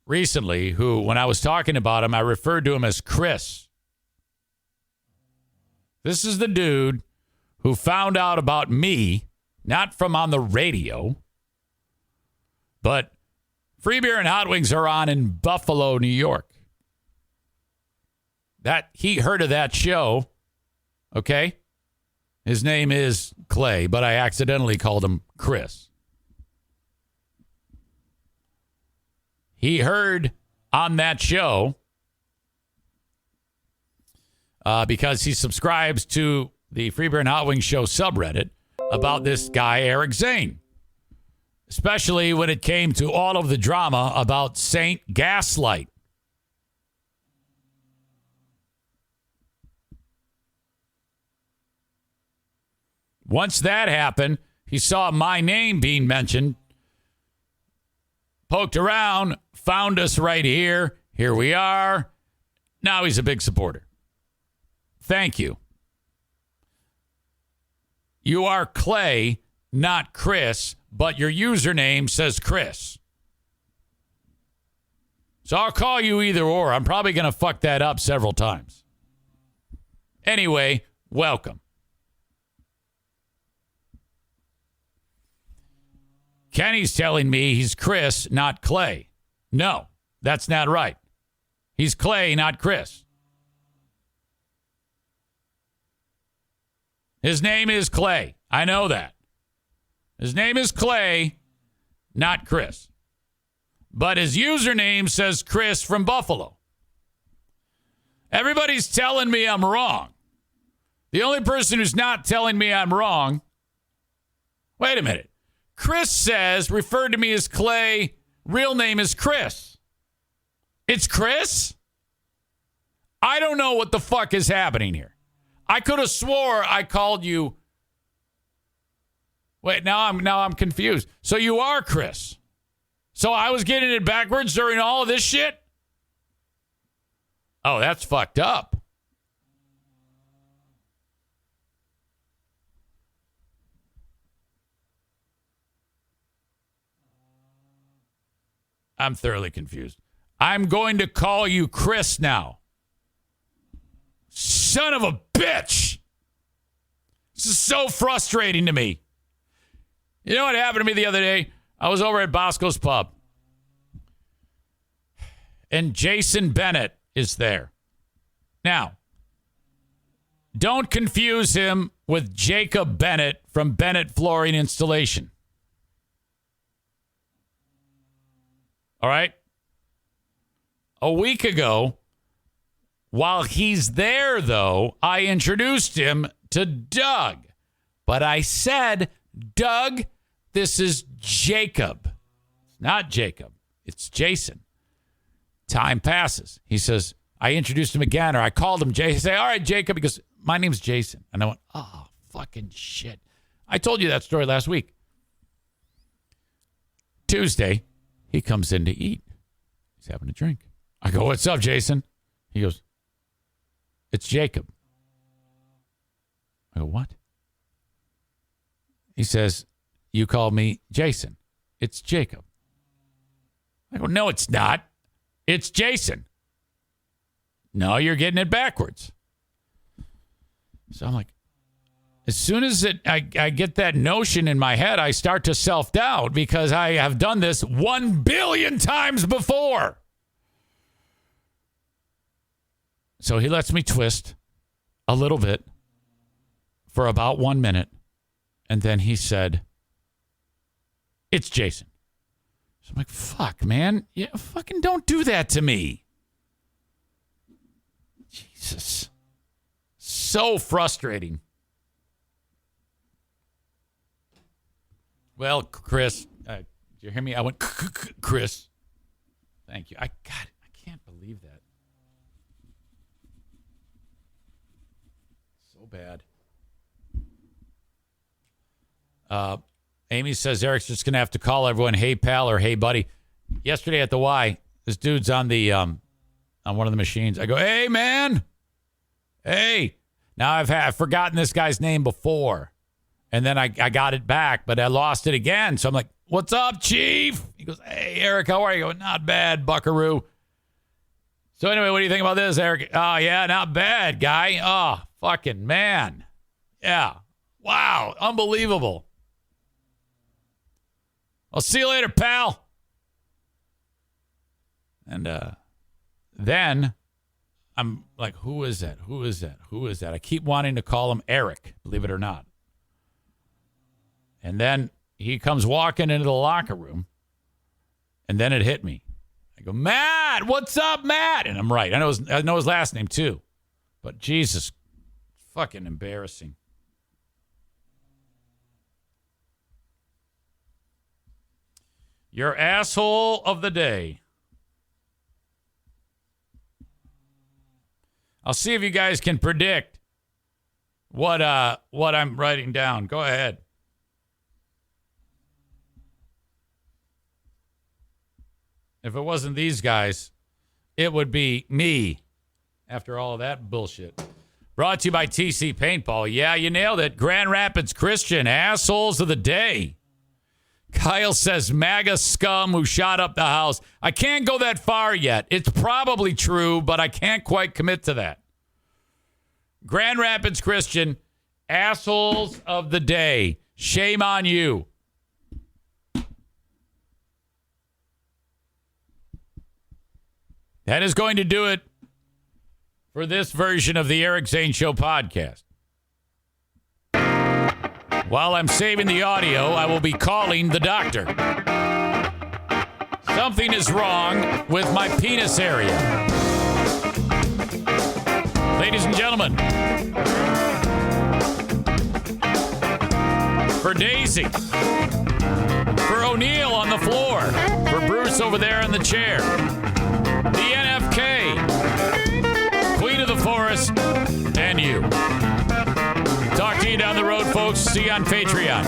recently, who, when I was talking about him, I referred to him as Chris. This is the dude who found out about me, not from on the radio, but Free Beer and Hot Wings are on in Buffalo, New York. That he heard of that show, okay? His name is Clay, but I accidentally called him Chris. He heard on that show because he subscribes to the Free Beer and Hot Wings show subreddit about this guy, Eric Zane. Especially when it came to all of the drama about Saint Gaslight. Once that happened, he saw my name being mentioned, poked around, found us right here. Here we are. Now he's a big supporter. Thank you. You are Clay, not Chris, but your username says Chris. So I'll call you either or. I'm probably going to fuck that up several times. Anyway, welcome. Kenny's telling me he's Chris, not Clay. No, that's not right. He's Clay, not Chris. His name is Clay. I know that. His name is Clay, not Chris. But his username says Chris from Buffalo. Everybody's telling me I'm wrong. The only person who's not telling me I'm wrong, wait a minute. Chris says, referred to me as Clay, real name is Chris. It's Chris? I don't know what the fuck is happening here. I could have swore I called you. Wait, now I'm confused. So you are Chris. So I was getting it backwards during all of this shit? Oh, that's fucked up. I'm thoroughly confused. I'm going to call you Chris now. Son of a bitch. This is so frustrating to me. You know what happened to me the other day? I was over at Bosco's Pub. And Jason Bennett is there. Now, don't confuse him with Jacob Bennett from Bennett Flooring Installation. All right? A week ago, while he's there, though, I introduced him to Doug. But I said, Doug, this is Jacob. It's not Jacob. It's Jason. Time passes. He says, I introduced him again, or I called him Jay. I say, all right, Jacob. He goes, my name's Jason. And I went, oh, fucking shit. I told you that story last week. Tuesday, he comes in to eat. He's having a drink. I go, what's up, Jason? He goes, it's Jacob. I go, what? He says, you called me Jason. It's Jacob. I go, no, it's not. It's Jason. No, you're getting it backwards. So I'm like, as soon as I get that notion in my head, I start to self-doubt because I have done this 1 billion times before. So he lets me twist a little bit for about 1 minute. And then he said, it's Jason. So I'm like, fuck, man. Yeah, fucking don't do that to me. Jesus. So frustrating. Well, Chris, did you hear me? I went, Chris. Thank you. I can't believe that. So bad. Amy says Eric's just going to have to call everyone, hey, pal, or hey, buddy. Yesterday at the Y, this dude's on the on one of the machines. I go, hey, man. Hey. Now I've forgotten this guy's name before. And then I got it back, but I lost it again. So I'm like, what's up, Chief? He goes, hey, Eric, how are you? I go, not bad, buckaroo. So anyway, what do you think about this, Eric? Oh, yeah, not bad, guy. Oh, fucking man. Yeah. Wow. Unbelievable. I'll see you later, pal. And then I'm like, who is that? Who is that? Who is that? I keep wanting to call him Eric, believe it or not. And then he comes walking into the locker room, and then it hit me. I go, Matt, what's up, Matt? And I'm right. I know his last name, too. But Jesus, fucking embarrassing. Your asshole of the day. I'll see if you guys can predict what I'm writing down. Go ahead. If it wasn't these guys, it would be me after all of that bullshit. Brought to you by TC Paintball. Yeah, you nailed it. Grand Rapids Christian, assholes of the day. Kyle says MAGA scum who shot up the house. I can't go that far yet. It's probably true, but I can't quite commit to that. Grand Rapids Christian, assholes of the day. Shame on you. That is going to do it for this version of the Eric Zane Show podcast. While I'm saving the audio, I will be calling the doctor. Something is wrong with my penis area. Ladies and gentlemen, for Daisy, for O'Neill on the floor, for Bruce over there in the chair, the NFK, Queen of the Forest, and you. Talk to you down the road, folks. See you on Patreon.